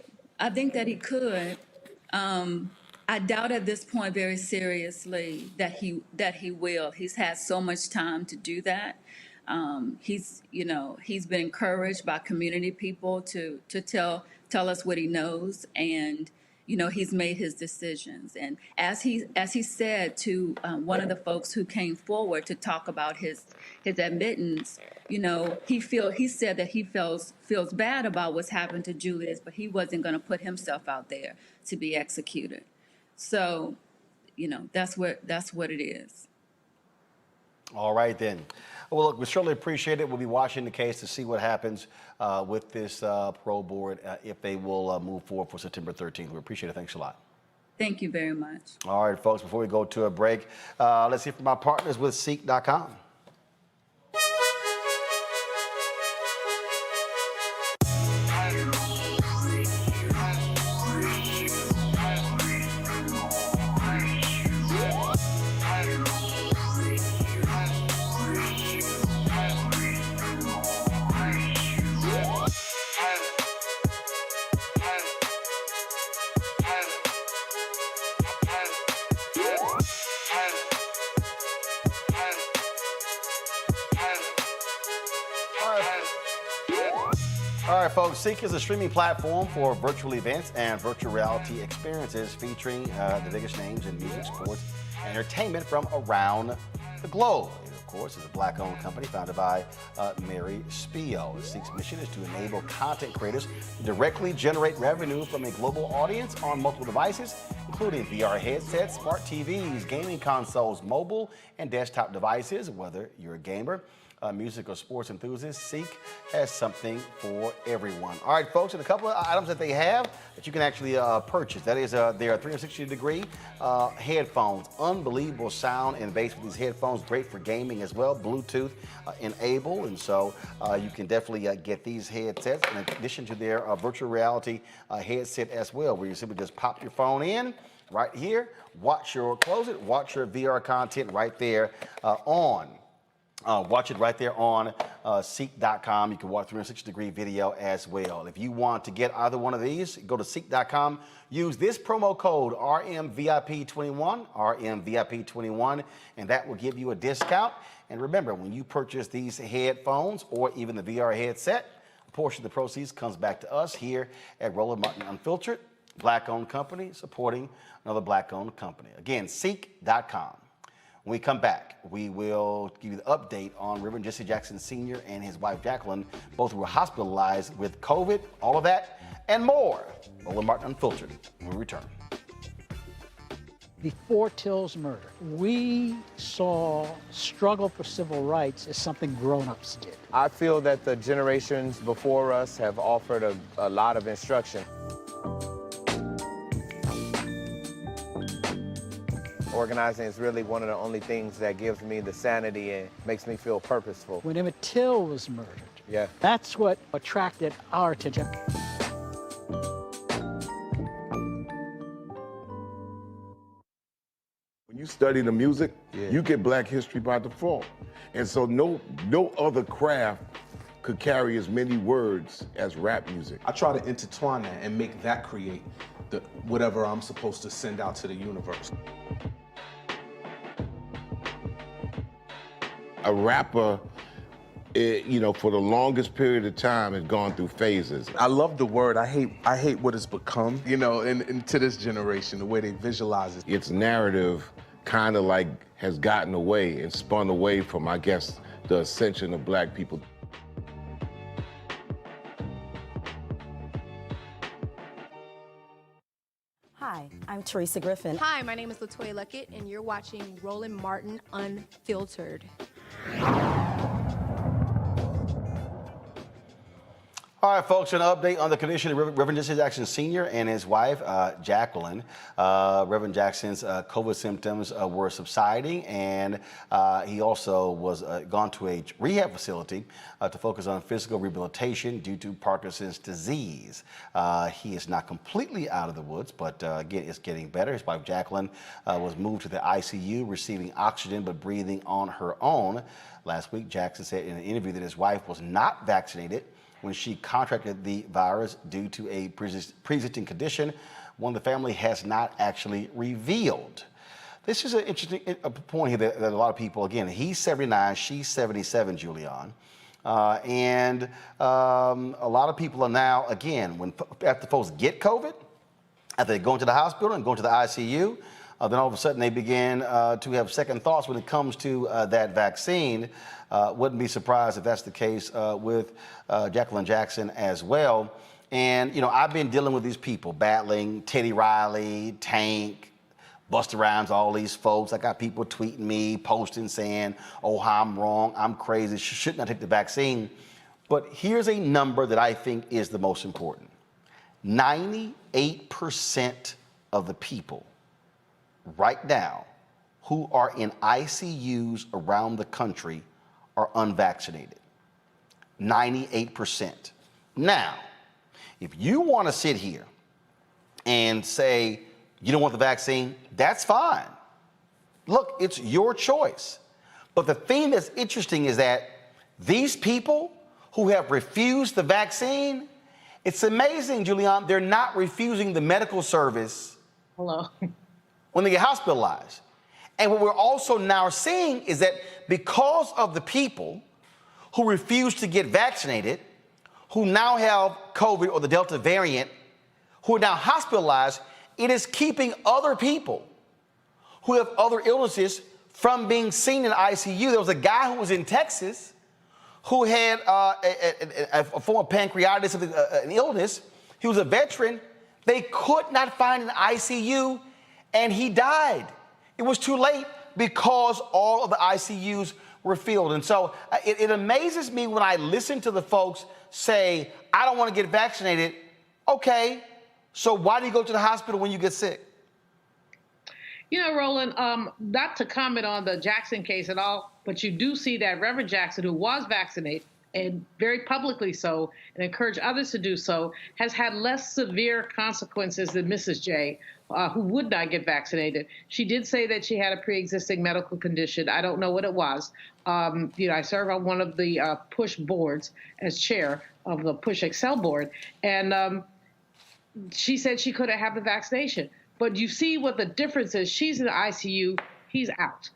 I doubt at this point very seriously that he will. He's had so much time to do that. He's been encouraged by community people to tell us what he knows, and he's made his decisions. And as he said to one of the folks who came forward to talk about his admittance, he said that he feels bad about what's happened to Julius, but he wasn't going to put himself out there to be executed. So, that's what it is. All right, then. Well, look, we certainly appreciate it. We'll be watching the case to see what happens with this parole board, if they will move forward for September 13th. We appreciate it. Thanks a lot. Thank you very much. All right, folks, before we go to a break, let's hear from our partners with Seek.com. All right, folks, Seek is a streaming platform for virtual events and virtual reality experiences featuring the biggest names in music, sports, and entertainment from around the globe. It, of course, is a Black-owned company founded by Mary Spio. Seek's mission is to enable content creators to directly generate revenue from a global audience on multiple devices, including VR headsets, smart TVs, gaming consoles, mobile and desktop devices. Whether you're a gamer, music or sports enthusiast, Seek has something for everyone. All right, folks, and a couple of items that they have that you can actually purchase. That is, they are 360-degree headphones. Unbelievable sound and bass with these headphones. Great for gaming as well. Bluetooth enabled, and so you can definitely get these headsets in addition to their virtual reality headset as well, where you simply just pop your phone in right here, close it, watch your VR content right there on Watch it right there on Seek.com. You can watch 360-degree video as well. If you want to get either one of these, go to Seek.com. Use this promo code RMVIP21, RMVIP21, and that will give you a discount. And remember, when you purchase these headphones or even the VR headset, a portion of the proceeds comes back to us here at Roland Martin Unfiltered, Black-owned company supporting another Black-owned company. Again, Seek.com. When we come back, we will give you the update on Reverend Jesse Jackson Sr. and his wife Jacqueline, both who were hospitalized with COVID, all of that and more. Roland Martin Unfiltered when we return. Before Till's murder, we saw struggle for civil rights as something grown-ups did. I feel that the generations before us have offered a lot of instruction. Organizing is really one of the only things that gives me the sanity and makes me feel purposeful. When Emmett Till was murdered, that's what attracted our attention. When you study the music, you get Black history by default. And so no other craft could carry as many words as rap music. I try to intertwine that and make that create whatever I'm supposed to send out to the universe. A rapper, for the longest period of time has gone through phases. I love the word. I hate what it's become, and to this generation, the way they visualize it. Its narrative kind of like has gotten away and spun away from, I guess, the ascension of Black people. Hi, I'm Teresa Griffin. Hi, my name is LaToya Luckett, and you're watching Roland Martin Unfiltered. All right, folks, an update on the condition of Reverend Jesse Jackson Sr. and his wife, Jacqueline. Reverend Jackson's COVID symptoms were subsiding, and he also was gone to a rehab facility to focus on physical rehabilitation due to Parkinson's disease. He is not completely out of the woods, but again, it's getting better. His wife, Jacqueline, was moved to the ICU, receiving oxygen but breathing on her own. Last week, Jackson said in an interview that his wife was not vaccinated when she contracted the virus due to a pre-existing condition, one the family has not actually revealed. This is an interesting point here that a lot of people, again, he's 79, she's 77, Julian. And a lot of people are now, again, after folks get COVID, after they go into the hospital and go into the ICU, then all of a sudden they begin to have second thoughts when it comes to that vaccine. Wouldn't be surprised if that's the case with Jacqueline Jackson as well. And, I've been dealing with these people, battling Teddy Riley, Tank, Busta Rhymes, all these folks. I got people tweeting me, posting, saying, oh, I'm wrong, I'm crazy, should not take the vaccine. But here's a number that I think is the most important. 98% of the people right now who are in ICUs around the country are unvaccinated. 98%. Now, if you want to sit here and say you don't want the vaccine, that's fine. Look, it's your choice. But the thing that's interesting is that these people who have refused the vaccine, it's amazing, Julian, they're not refusing the medical service when they get hospitalized. And what we're also now seeing is that because of the people who refuse to get vaccinated, who now have COVID or the Delta variant, who are now hospitalized, it is keeping other people who have other illnesses from being seen in ICU. There was a guy who was in Texas who had a form of pancreatitis, an illness. He was a veteran. They could not find an ICU, and he died. It was too late because all of the ICUs were filled. And so it amazes me when I listen to the folks say, I don't want to get vaccinated. Okay, so why do you go to the hospital when you get sick? Roland, not to comment on the Jackson case at all, but you do see that Reverend Jackson, who was vaccinated, and very publicly so, and encouraged others to do so, has had less severe consequences than Mrs. J, who would not get vaccinated. She did say that she had a pre-existing medical condition. I don't know what it was. I serve on one of the PUSH boards as chair of the PUSH Excel board, and she said she couldn't have the vaccination. But you see what the difference is. She's in the ICU, he's out.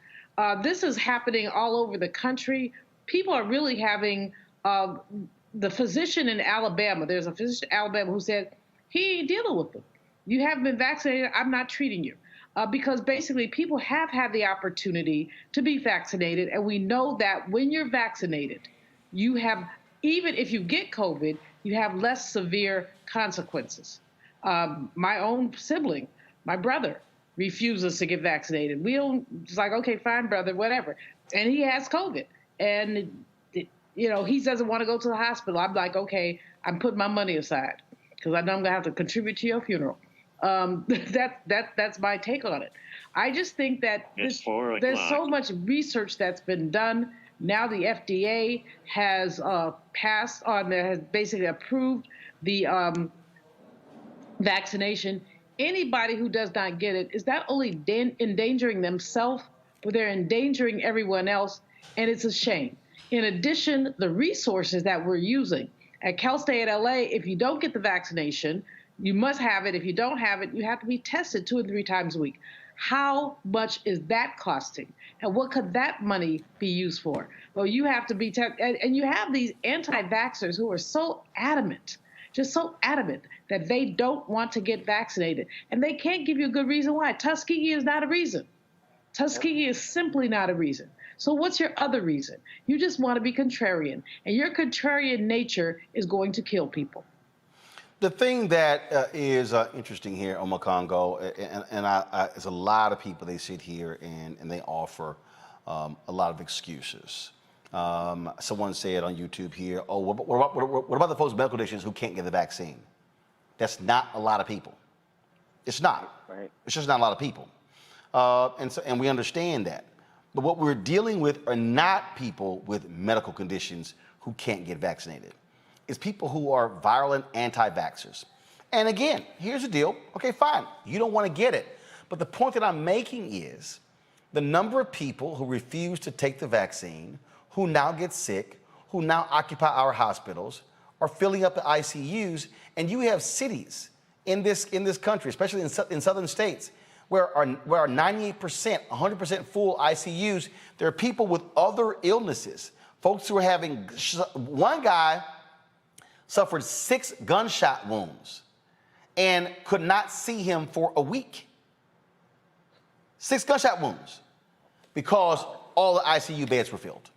This is happening all over the country. People are really having, the physician in Alabama, there's a physician in Alabama who said, he ain't dealing with them. You haven't been vaccinated, I'm not treating you. Because basically people have had the opportunity to be vaccinated, and we know that when you're vaccinated, you have, even if you get COVID, you have less severe consequences. My own sibling, my brother, refuses to get vaccinated. We don't, it's like, okay, fine, brother, whatever. And he has COVID. And, he doesn't want to go to the hospital. I'm like, okay, I'm putting my money aside because I know I'm going to have to contribute to your funeral. That's my take on it. I just think that there's so much research that's been done. Now the FDA has has basically approved the vaccination. Anybody who does not get it is not only endangering themselves, but they're endangering everyone else, and it's a shame. In addition, the resources that we're using at Cal State LA, if you don't get the vaccination, you must have it. If you don't have it, you have to be tested 2 or 3 times a week. How much is that costing? And what could that money be used for? Well, you have to be tested. And you have these anti-vaxxers who are so adamant, just so adamant that they don't want to get vaccinated. And they can't give you a good reason why. Tuskegee is not a reason. Tuskegee is simply not a reason. So what's your other reason? You just want to be contrarian. And your contrarian nature is going to kill people. The thing that is interesting here on Congo, and there's a lot of people, they sit here and they offer a lot of excuses. Someone said on YouTube here, oh, what about the folks with medical conditions who can't get the vaccine? That's not a lot of people. It's not. Right. It's just not a lot of people. And we understand that. But what we're dealing with are not people with medical conditions who can't get vaccinated. It's people who are violent anti-vaxxers. And again, here's the deal. Okay, fine. You don't want to get it. But the point that I'm making is the number of people who refuse to take the vaccine, who now get sick, who now occupy our hospitals, are filling up the ICUs. And you have cities in this country, especially in southern states, where are 98%, 100% full ICUs. There are people with other illnesses, folks who are having, one guy suffered 6 gunshot wounds and could not see him for a week. 6 gunshot wounds because all the ICU beds were filled.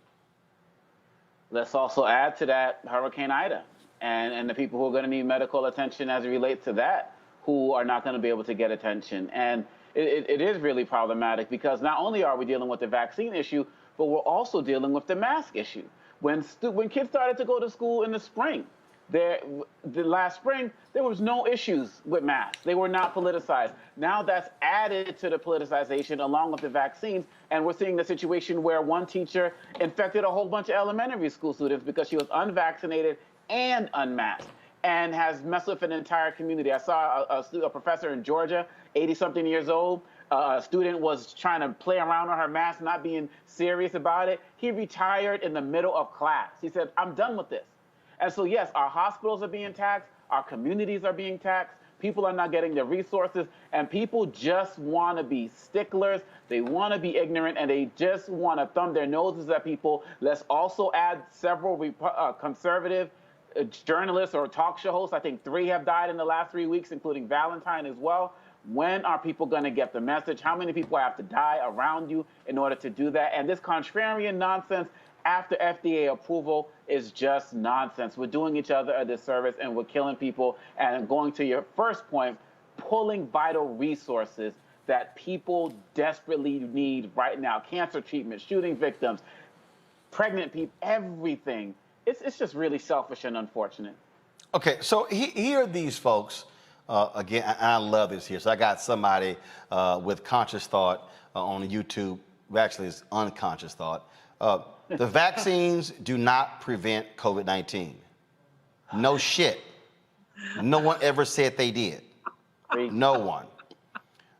Let's also add to that Hurricane Ida and the people who are going to need medical attention as it relates to that, who are not going to be able to get attention. And it is really problematic because not only are we dealing with the vaccine issue, but we're also dealing with the mask issue. When kids started to go to school in the spring, the last spring, there was no issues with masks. They were not politicized. Now that's added to the politicization along with the vaccines, and we're seeing the situation where one teacher infected a whole bunch of elementary school students because she was unvaccinated and unmasked, and has messed with an entire community. I saw a professor in Georgia, 80-something years old. A student was trying to play around on her mask, not being serious about it. He retired in the middle of class. He said, I'm done with this. And so, yes, our hospitals are being taxed, our communities are being taxed, people are not getting the resources, and people just want to be sticklers, they want to be ignorant, and they just want to thumb their noses at people. Let's also add several conservative journalists or talk show hosts. I think 3 have died in the last 3 weeks, including Valentine as well. When are people going to get the message? How many people have to die around you in order to do that? And this contrarian nonsense after FDA approval is just nonsense. We're doing each other a disservice and we're killing people. And going to your first point, pulling vital resources that people desperately need right now. Cancer treatment, shooting victims, pregnant people, everything. It's just really selfish and unfortunate. Okay, so here are these folks. Again, I love this here. So I got somebody with conscious thought on YouTube, who actually is unconscious thought. The vaccines do not prevent COVID-19. No shit. No one ever said they did. No one.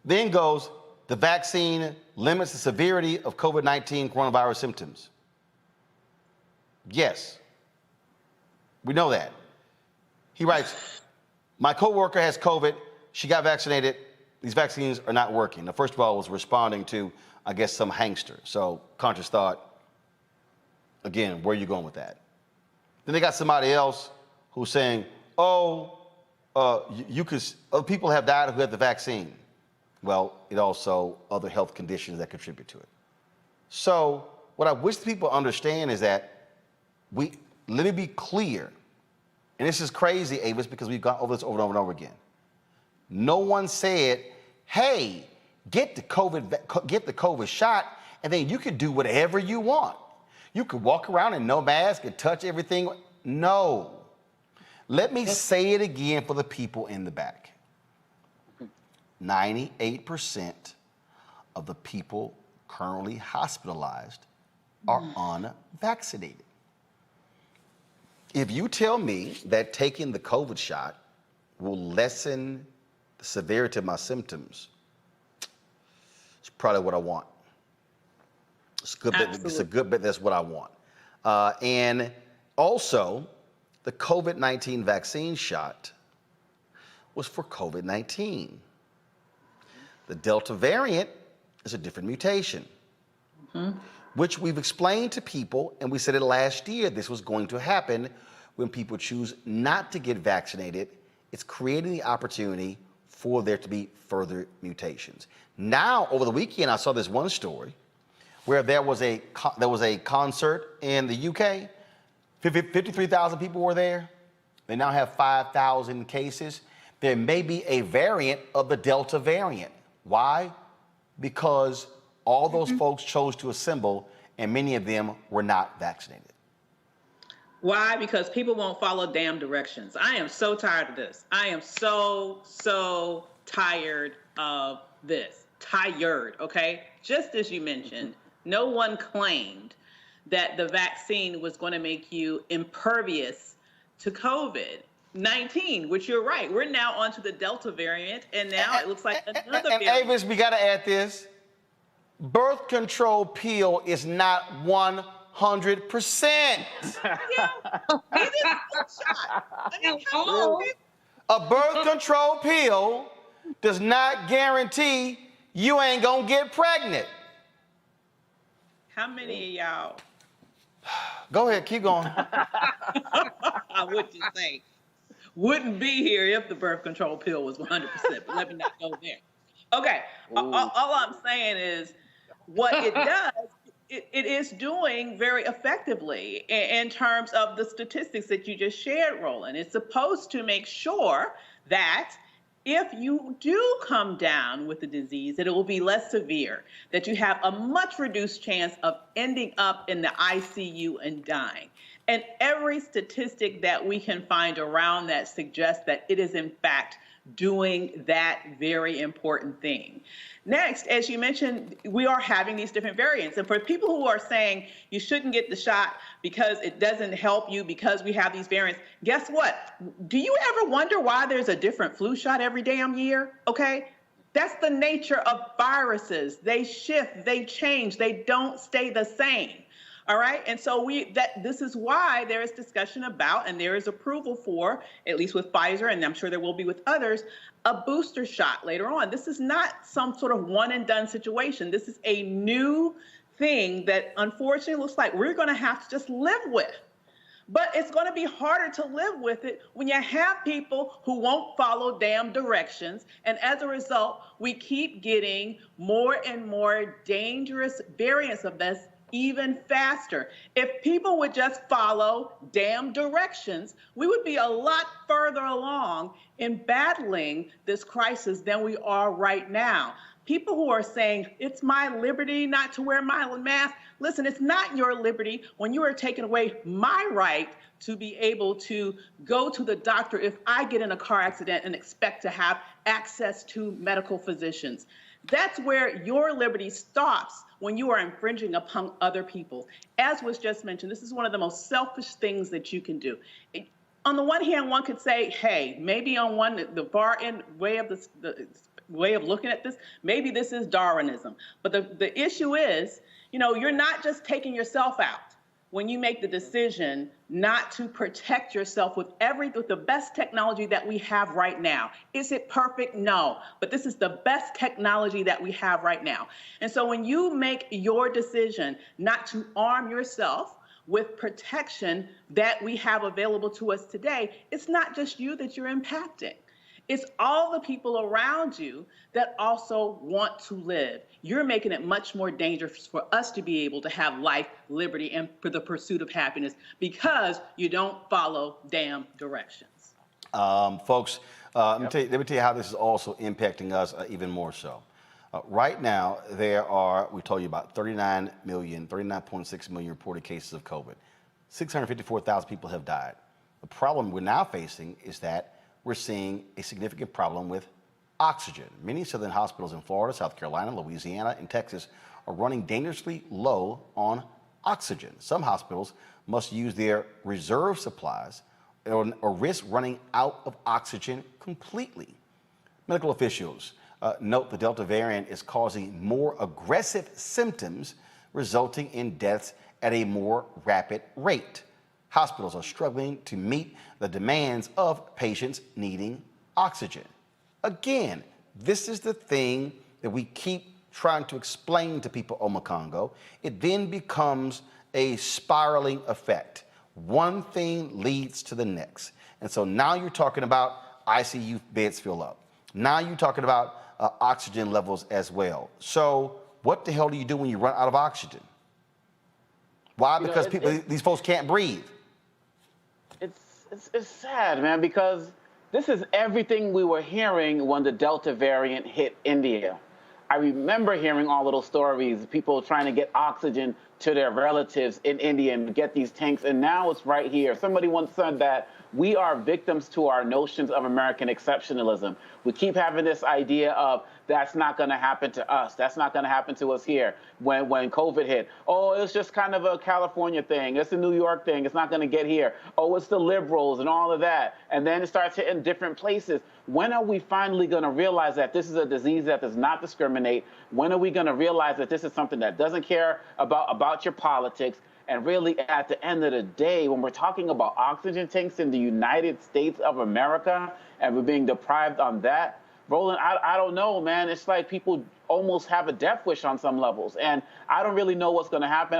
Then goes, the vaccine limits the severity of COVID-19 coronavirus symptoms. Yes. We know that. He writes, my coworker has COVID. She got vaccinated. These vaccines are not working. Now, first of all, I was responding to, I guess, some hangster. So conscious thought, again, where are you going with that? Then they got somebody else who's saying, oh, other people have died who had the vaccine. Well, it also other health conditions that contribute to it. So what I wish people understand is that let me be clear, and this is crazy, Avis, because we've gone over this over and over and over again. No one said, hey, get the COVID shot, and then you could do whatever you want. You could walk around in no mask and touch everything. No. Let me say it again for the people in the back. 98% of the people currently hospitalized are unvaccinated. If you tell me that taking the COVID shot will lessen the severity of my symptoms, it's probably what I want. It's a good bet that's what I want. And also, the COVID-19 vaccine shot was for COVID-19. The Delta variant is a different mutation, which we've explained to people, and we said it last year, this was going to happen when people choose not to get vaccinated. It's creating the opportunity for there to be further mutations. Now, over the weekend, I saw this one story where there was a concert in the UK. 53,000 people were there. They now have 5,000 cases. There may be a variant of the Delta variant. Why? Because all those folks chose to assemble, and many of them were not vaccinated. Why? Because people won't follow damn directions. I am so tired of this. I am so tired of this. Tired, okay? Just as you mentioned, no one claimed that the vaccine was going to make you impervious to COVID-19, which you're right. We're now onto the Delta variant, and now it looks like another variant. Avis, we got to add this. Birth control pill is not 100%. A birth control pill does not guarantee you ain't gonna get pregnant. How many of y'all? Go ahead, keep going. What you say? Wouldn't be here if the birth control pill was 100%, but let me not go there. Okay, all I'm saying is what it does, it is doing very effectively in terms of the statistics that you just shared, Roland. It's supposed to make sure that if you do come down with the disease, that it will be less severe, that you have a much reduced chance of ending up in the ICU and dying. And every statistic that we can find around that suggests that it is in fact doing that very important thing. Next, as you mentioned, we are having these different variants. And for people who are saying you shouldn't get the shot because it doesn't help you because we have these variants, guess what? Do you ever wonder why there's a different flu shot every damn year? Okay? That's the nature of viruses. They shift, they change, they don't stay the same. All right, and so this is why there is discussion about, and there is approval for, at least with Pfizer, and I'm sure there will be with others, a booster shot later on. This is not some sort of one and done situation. This is a new thing that unfortunately looks like we're going to have to just live with. But it's going to be harder to live with it when you have people who won't follow damn directions. And as a result, we keep getting more and more dangerous variants of this even faster. If people would just follow damn directions, we would be a lot further along in battling this crisis than we are right now. People who are saying, it's my liberty not to wear my mask. Listen, it's not your liberty when you are taking away my right to be able to go to the doctor if I get in a car accident and expect to have access to medical physicians. That's where your liberty stops when you are infringing upon other people. As was just mentioned, this is one of the most selfish things that you can do. On the one hand, one could say, hey, maybe on the far end way of the way of looking at this, maybe this is Darwinism. But the issue is, you're not just taking yourself out when you make the decision not to protect yourself with the best technology that we have right now. Is it perfect? No, but this is the best technology that we have right now. And so when you make your decision not to arm yourself with protection that we have available to us today, it's not just you that you're impacting. It's all the people around you that also want to live. You're making it much more dangerous for us to be able to have life, liberty, and for the pursuit of happiness because you don't follow damn directions. Folks, let me tell you how this is also impacting us even more so. Right now, there are, we told you about 39.6 million reported cases of COVID. 654,000 people have died. The problem we're now facing is that we're seeing a significant problem with oxygen. Many southern hospitals in Florida, South Carolina, Louisiana, and Texas are running dangerously low on oxygen. Some hospitals must use their reserve supplies or risk running out of oxygen completely. Medical officials note the Delta variant is causing more aggressive symptoms, resulting in deaths at a more rapid rate. Hospitals are struggling to meet the demands of patients needing oxygen. Again, this is the thing that we keep trying to explain to people, Omakongo. It then becomes a spiraling effect. One thing leads to the next. And so now you're talking about ICU beds fill up. Now you're talking about oxygen levels as well. So what the hell do you do when you run out of oxygen? Why? Because these folks can't breathe. It's sad, man, because this is everything we were hearing when the Delta variant hit India. I remember hearing all of those stories, people trying to get oxygen to their relatives in India and get these tanks, and now it's right here. Somebody once said that we are victims to our notions of American exceptionalism. We keep having this idea of that's not going to happen to us. That's not going to happen to us here. When COVID hit, oh, it's just kind of a California thing. It's a New York thing. It's not going to get here. Oh, it's the liberals and all of that. And then it starts hitting different places. When are we finally going to realize that this is a disease that does not discriminate? When are we going to realize that this is something that doesn't care about your politics? And really, at the end of the day, when we're talking about oxygen tanks in the United States of America and we're being deprived on that, Roland, I don't know, man. It's like people almost have a death wish on some levels. And I don't really know what's going to happen.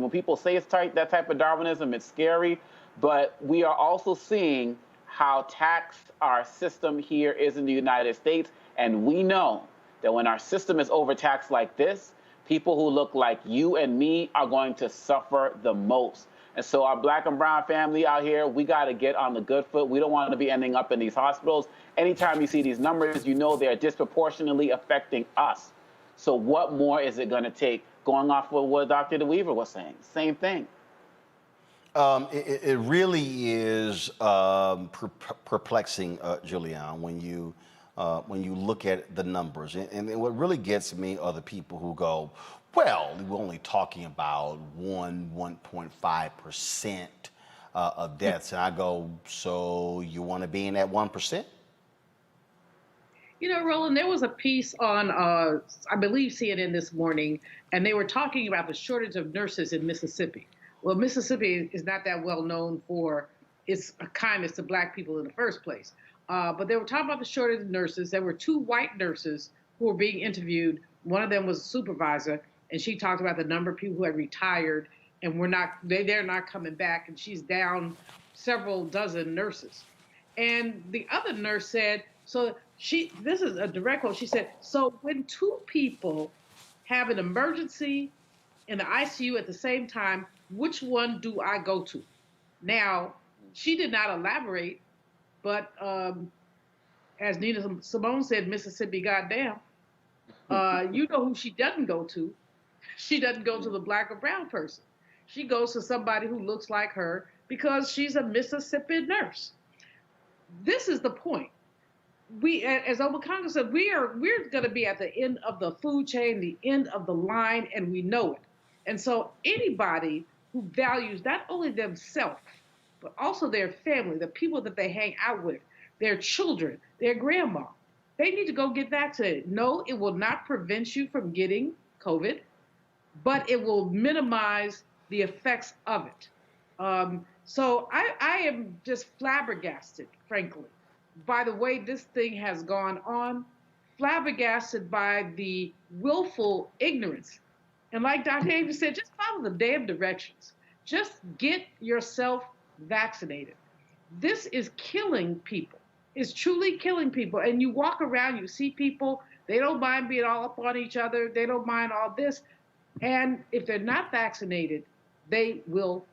When people say it's that type of Darwinism, it's scary. But we are also seeing how taxed our system here is in the United States. And we know that when our system is overtaxed like this, people who look like you and me are going to suffer the most. And so our black and brown family out here, we got to get on the good foot. We don't want to be ending up in these hospitals. Anytime you see these numbers, you know they're disproportionately affecting us. So what more is it going to take? Going off of what Dr. DeWeaver was saying, same thing. It really is perplexing, Julian, when you look at the numbers. And what really gets me are the people who go, well, we're only talking about 1.5% of deaths. And I go, so you want to be in that 1%? You know, Roland, there was a piece on, I believe, CNN this morning, and they were talking about the shortage of nurses in Mississippi. Well, Mississippi is not that well known for its kindness to black people in the first place. But they were talking about the shortage of nurses. There were 2 white nurses who were being interviewed. One of them was a supervisor, and she talked about the number of people who had retired and they're not coming back, and she's down several dozen nurses. And the other nurse said, this is a direct quote, she said, so when 2 people have an emergency in the ICU at the same time, which one do I go to? Now, she did not elaborate, but as Nina Simone said, Mississippi, goddamn. You know who she doesn't go to? She doesn't go to the black or brown person. She goes to somebody who looks like her because she's a Mississippi nurse. This is the point. We, as Obakanga said, we're going to be at the end of the food chain, the end of the line, and we know it. And so anybody who values not only themselves, but also their family, the people that they hang out with, their children, their grandma, they need to go get vaccinated. No, it will not prevent you from getting COVID, but it will minimize the effects of it. So I am just flabbergasted, frankly, by the way this thing has gone on, flabbergasted by the willful ignorance. And like Dr. Davis said, just follow the damn directions. Just get yourself vaccinated. This is killing people. It's truly killing people. And you walk around, you see people, they don't mind being all up on each other. They don't mind all this. And if they're not vaccinated, they will,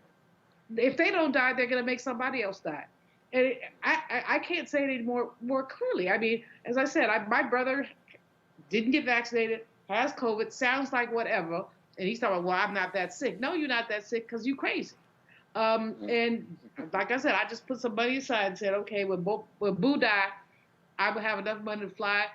if they don't die, they're going to make somebody else die. And I can't say it any more clearly. I mean, as I said, my brother didn't get vaccinated, has COVID, sounds like whatever, and he's talking, well, I'm not that sick. No, you're not that sick because you're crazy. And like I said, I just put some money aside and said, okay, when Boo die, I will have enough money to fly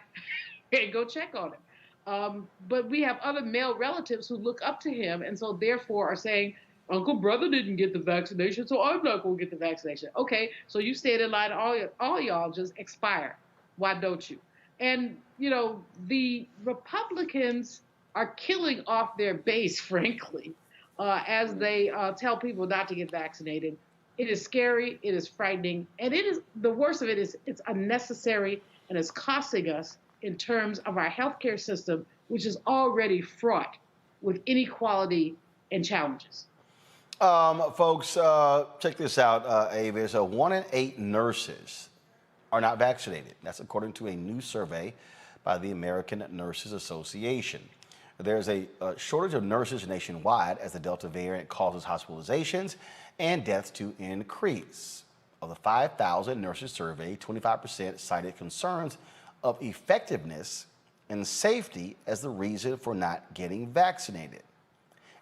and go check on him. But we have other male relatives who look up to him and so therefore are saying, Uncle Brother didn't get the vaccination, so I'm not going to get the vaccination. Okay, so you stayed in line, all y'all just expire. Why don't you? And, you know, the Republicans are killing off their base, frankly, as they tell people not to get vaccinated. It is scary, it is frightening, and it is, the worst of it is it's unnecessary and it's costing us in terms of our healthcare system, which is already fraught with inequality and challenges. Folks, check this out, Avis. 1 in 8 nurses are not vaccinated. That's according to a new survey by the American Nurses Association. There's a shortage of nurses nationwide as the Delta variant causes hospitalizations and deaths to increase. Of the 5,000 nurses surveyed, 25% cited concerns of effectiveness and safety as the reason for not getting vaccinated.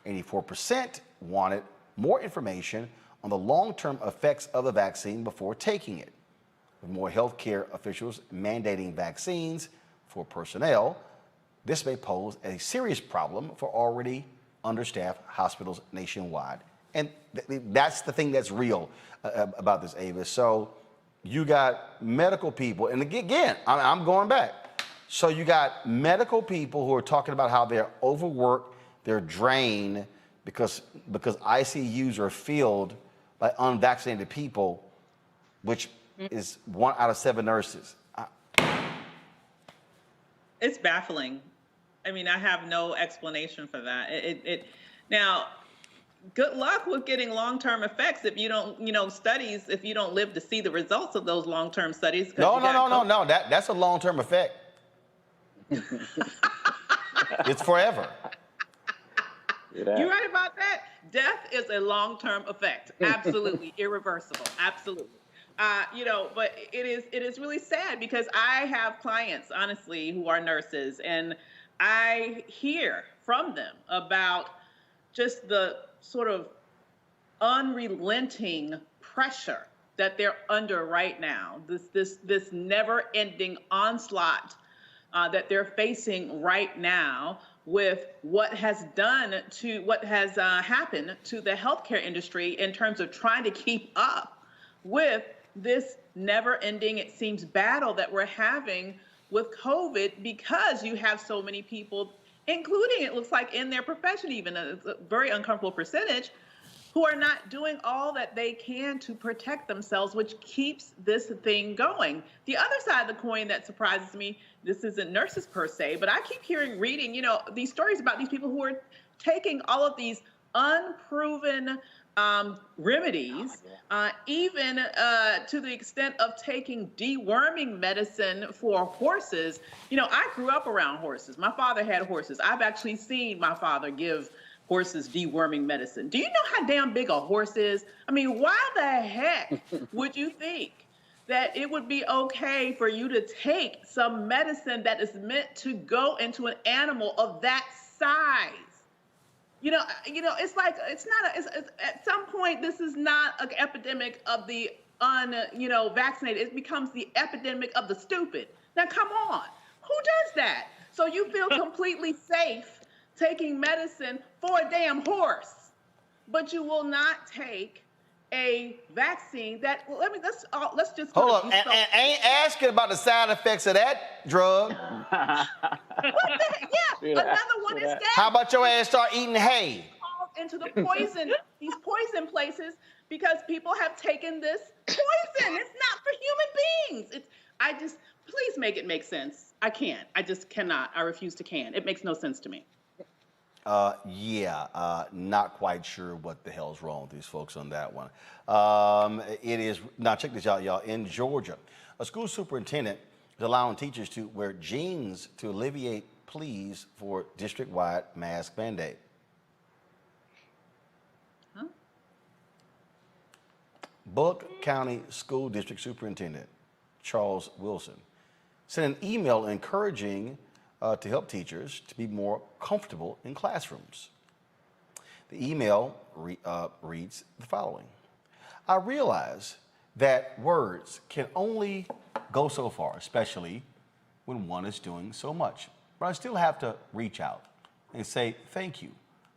84% wanted more information on the long-term effects of the vaccine before taking it. With more healthcare officials mandating vaccines for personnel, this may pose a serious problem for already understaffed hospitals nationwide. And that's the thing that's real about this, Avis. So you got medical people, and again, I'm going back. So you got medical people who are talking about how they're overworked, they're drained, because ICUs are filled by unvaccinated people, which is 1 out of 7 nurses. It's baffling. I mean, I have no explanation for that. Now, good luck with getting long-term effects if you don't, studies, if you don't live to see the results of those long-term studies. No. That's a long-term effect. It's forever. You're right about that. Death is a long-term effect. Absolutely. Irreversible. Absolutely. But it is really sad because I have clients, honestly, who are nurses, and I hear from them about just the sort of unrelenting pressure that they're under right now. This never-ending onslaught that they're facing right now with what has happened to the healthcare industry in terms of trying to keep up with this never-ending, it seems, battle that we're having with COVID, because you have so many people, including, it looks like, in their profession, even a very uncomfortable percentage, who are not doing all that they can to protect themselves, which keeps this thing going. The other side of the coin that surprises me, this isn't nurses per se, but I keep reading, these stories about these people who are taking all of these unproven remedies, even to the extent of taking deworming medicine for horses. I grew up around horses. My father had horses. I've actually seen my father give horses deworming medicine. Do you know how damn big a horse is? I mean, why the heck would you think that it would be okay for you to take some medicine that is meant to go into an animal of that size. It's like it's at some point this is not an epidemic of the vaccinated. It becomes the epidemic of the stupid. Now, come on, who does that? So you feel completely safe taking medicine for a damn horse, but you will not take a vaccine that. Well, let's just hold up. And ain't asking about the side effects of that drug. What the heck? Yeah, another one is that. How about your ass start eating hay? Into the poison, these poison places, because people have taken this poison. It's not for human beings. Please make it make sense. I can't. I just cannot. I refuse to can. It makes no sense to me. Not quite sure what the hell's wrong with these folks on that one. It is, now check this out, y'all. In Georgia, a school superintendent is allowing teachers to wear jeans to alleviate pleas for district-wide mask mandate. Huh? Bullock County School District Superintendent Charles Wilson sent an email encouraging to help teachers to be more comfortable in classrooms. The email reads the following: I realize that words can only go so far, especially when one is doing so much. But I still have to reach out and say thank you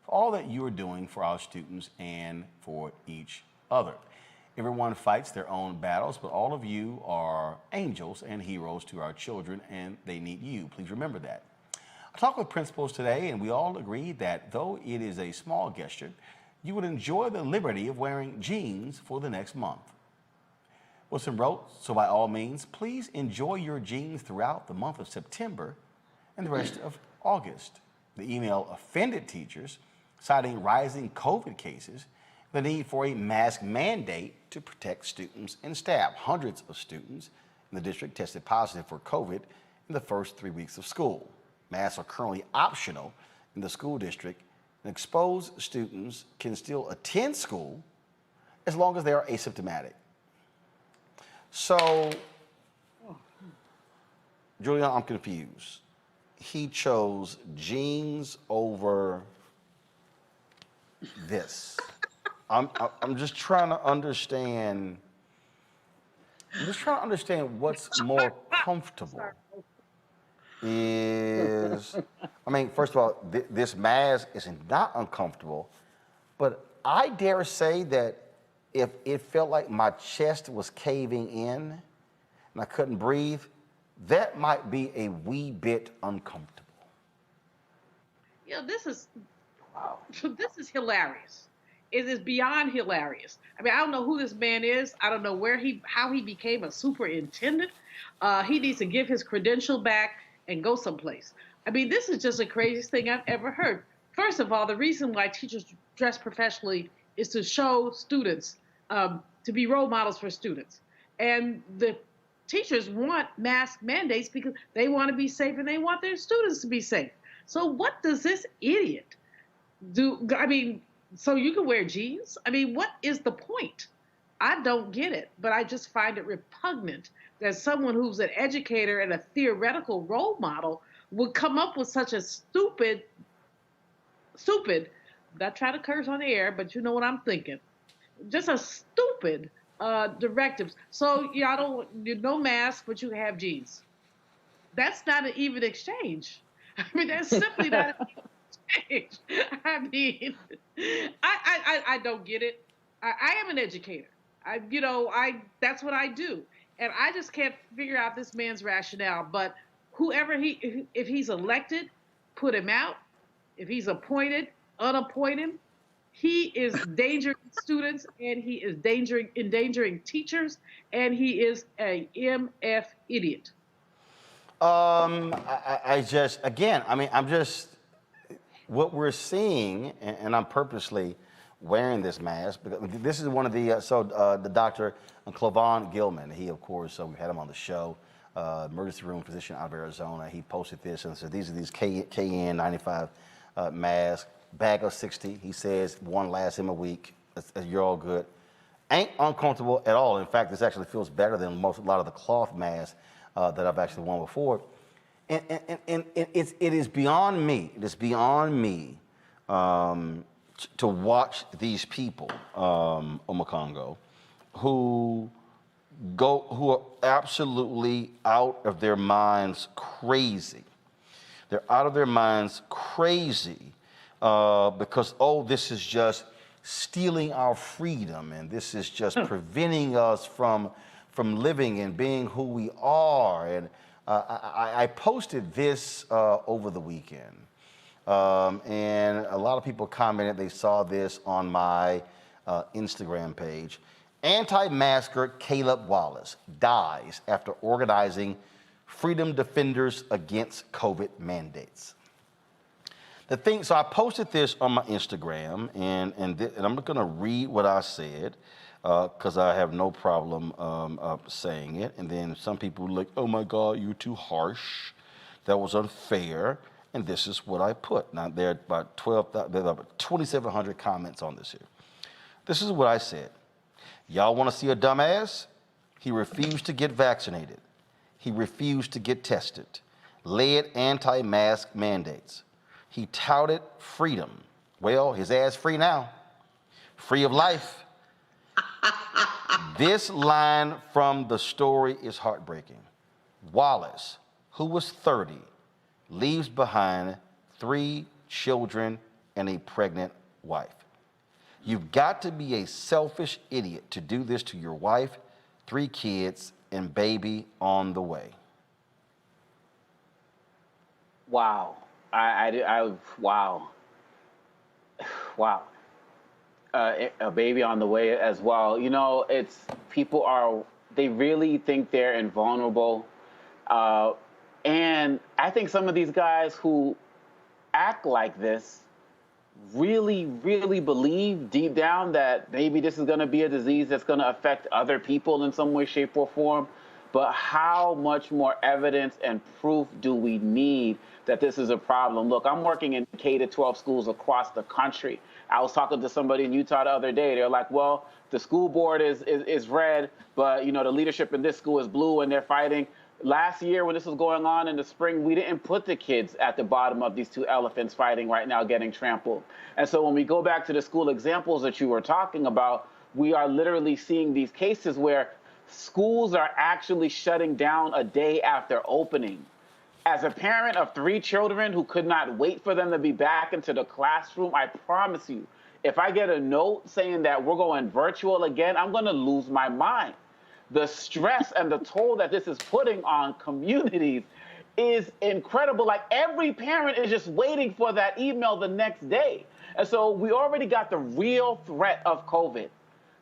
for all that you are doing for our students and for each other. Everyone fights their own battles, but all of you are angels and heroes to our children, and they need you. Please remember that. I talked with principals today, and we all agreed that though it is a small gesture, you would enjoy the liberty of wearing jeans for the next month. Wilson wrote, so by all means, please enjoy your jeans throughout the month of September and the rest of August. The email offended teachers, citing rising COVID cases, the need for a mask mandate to protect students and staff. Hundreds of students in the district tested positive for COVID in the first 3 weeks of school. Masks are currently optional in the school district, and exposed students can still attend school as long as they are asymptomatic. So, Julian, I'm confused. He chose jeans over this. I'm just trying to understand. I'm just trying to understand what's more comfortable. First of all, this mask is not uncomfortable, but I dare say that if it felt like my chest was caving in and I couldn't breathe, that might be a wee bit uncomfortable. This is hilarious. It is beyond hilarious. I mean, I don't know who this man is. I don't know how he became a superintendent. He needs to give his credential back and go someplace. I mean, this is just the craziest thing I've ever heard. First of all, the reason why teachers dress professionally is to show students, to be role models for students. And the teachers want mask mandates because they want to be safe and they want their students to be safe. So what does this idiot do? I mean, so you can wear jeans? I mean, what is the point? I don't get it, but I just find it repugnant that someone who's an educator and a theoretical role model would come up with such a stupid, not trying to curse on the air, but you know what I'm thinking. Just a stupid directives. So no mask, but you have jeans. That's not an even exchange. I mean, that's simply not an even exchange. I mean, I don't get it. I am an educator. That's what I do. And I just can't figure out this man's rationale. But if he's elected, put him out. If he's appointed, unappoint him. He is endangering students, and he is endangering teachers, and he is a MF idiot. What we're seeing, and I'm purposely wearing this mask, because this is one of the Dr. Clavon Gilman, he, of course, we had him on the show, emergency room physician out of Arizona. He posted this and said, these are these KN95 masks, bag of 60. He says one lasts him a week. You're all good. Ain't uncomfortable at all. In fact, this actually feels better than a lot of the cloth masks that I've actually worn before. And it is beyond me. It is beyond me to watch these people, Omakongo, who are absolutely out of their minds crazy. They're out of their minds crazy because, oh, this is just stealing our freedom, and this is just preventing us from living and being who we are. And I posted this over the weekend, and a lot of people commented they saw this on my Instagram page. Anti-masker Caleb Wallace dies after organizing Freedom Defenders Against COVID Mandates. So I posted this on my Instagram, and I'm going to read what I said because I have no problem saying it. And then some people were like, oh my God, you're too harsh. That was unfair. And this is what I put. Now, there are about 2,700 comments on this here. This is what I said. Y'all want to see a dumbass? He refused to get vaccinated. He refused to get tested. Led anti-mask mandates. He touted freedom. Well, his ass free now. Free of life. This line from the story is heartbreaking. Wallace, who was 30, leaves behind 3 children and a pregnant wife. You've got to be a selfish idiot to do this to your wife, 3 kids, and baby on the way. Wow. Wow. Wow. A baby on the way as well. You know, they really think they're invulnerable. And I think some of these guys who act like this really, really believe deep down that maybe this is going to be a disease that's going to affect other people in some way, shape, or form. But how much more evidence and proof do we need that this is a problem? Look, I'm working in K-12 schools across the country. I was talking to somebody in Utah the other day. They're like, well, the school board is red, but you know the leadership in this school is blue, and they're fighting. Last year, when this was going on in the spring, we didn't put the kids at the bottom of these 2 elephants fighting right now, getting trampled. And so when we go back to the school examples that you were talking about, we are literally seeing these cases where schools are actually shutting down a day after opening. As a parent of 3 children who could not wait for them to be back into the classroom, I promise you, if I get a note saying that we're going virtual again, I'm going to lose my mind. The stress and the toll that this is putting on communities is incredible. Like every parent is just waiting for that email the next day. And so we already got the real threat of COVID.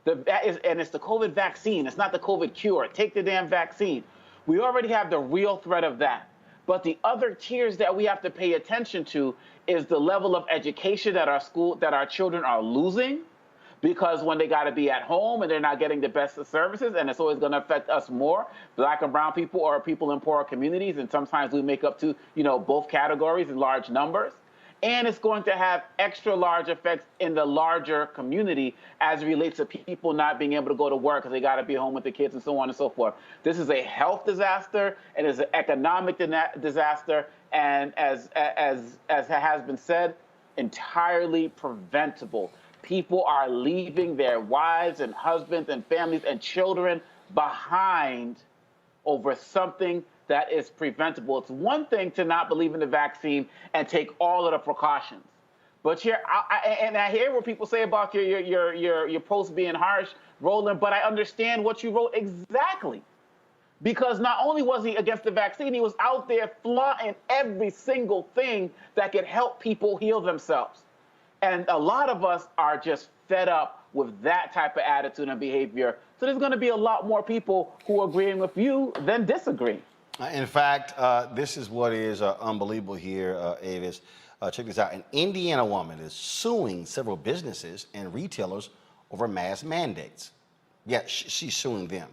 And it's the COVID vaccine. It's not the COVID cure. Take the damn vaccine. We already have the real threat of that. But the other tiers that we have to pay attention to is the level of education that our children are losing, because when they got to be at home and they're not getting the best of services, and it's always going to affect us more, Black and brown people or people in poorer communities, and sometimes we make up to, both categories in large numbers. And it's going to have extra large effects in the larger community as it relates to people not being able to go to work because they got to be home with the kids and so on and so forth. This is a health disaster, and it's an economic disaster, and as has been said, entirely preventable. People are leaving their wives and husbands and families and children behind over something that is preventable. It's one thing to not believe in the vaccine and take all of the precautions. But here, I hear what people say about your post being harsh, Roland, but I understand what you wrote exactly. Because not only was he against the vaccine, he was out there flaunting every single thing that could help people heal themselves. And a lot of us are just fed up with that type of attitude and behavior. So there's going to be a lot more people who are agreeing with you than disagree. In fact, this is what is unbelievable here, Avis. Check this out. An Indiana woman is suing several businesses and retailers over mask mandates. Yeah, she's suing them.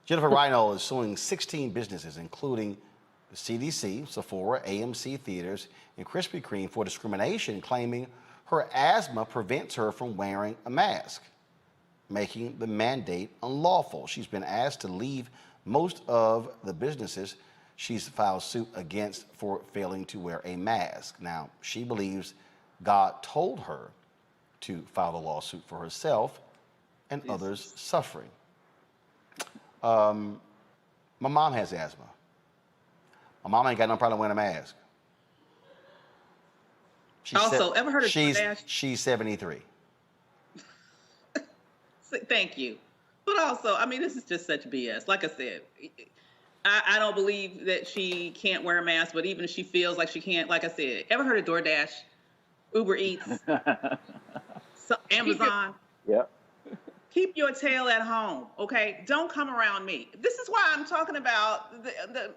Jennifer Rhino is suing 16 businesses, including the CDC, Sephora, AMC Theaters, and Krispy Kreme for discrimination, claiming her asthma prevents her from wearing a mask. making the mandate unlawful. She's been asked to leave most of the businesses she's filed suit against for failing to wear a mask. Now, she believes God told her to file the lawsuit for herself and others suffering. My mom has asthma. My mom ain't got no problem wearing a mask. Ever heard of DoorDash? She's 73. Thank you. But also, I mean, this is just such BS. Like I said, I don't believe that she can't wear a mask, but even if she feels like she can't, like I said, ever heard of DoorDash, Uber Eats, Amazon? Yep. Keep your tail at home, okay? Don't come around me. This is why I'm talking about the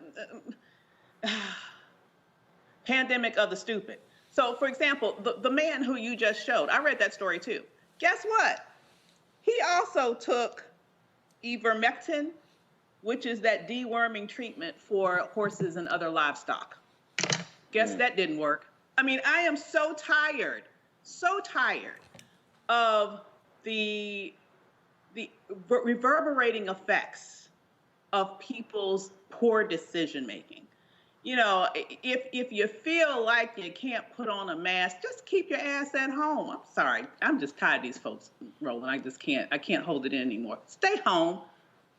pandemic of the stupid. So, for example, the man who you just showed, I read that story too. Guess what? He also took ivermectin, which is that deworming treatment for horses and other livestock. Guess that didn't work. I mean, I am so tired of the reverberating effects of people's poor decision making. You know, if you feel like you can't put on a mask, just keep your ass at home. I'm sorry. I'm just tired of these folks, Roland. I can't hold it in anymore. Stay home.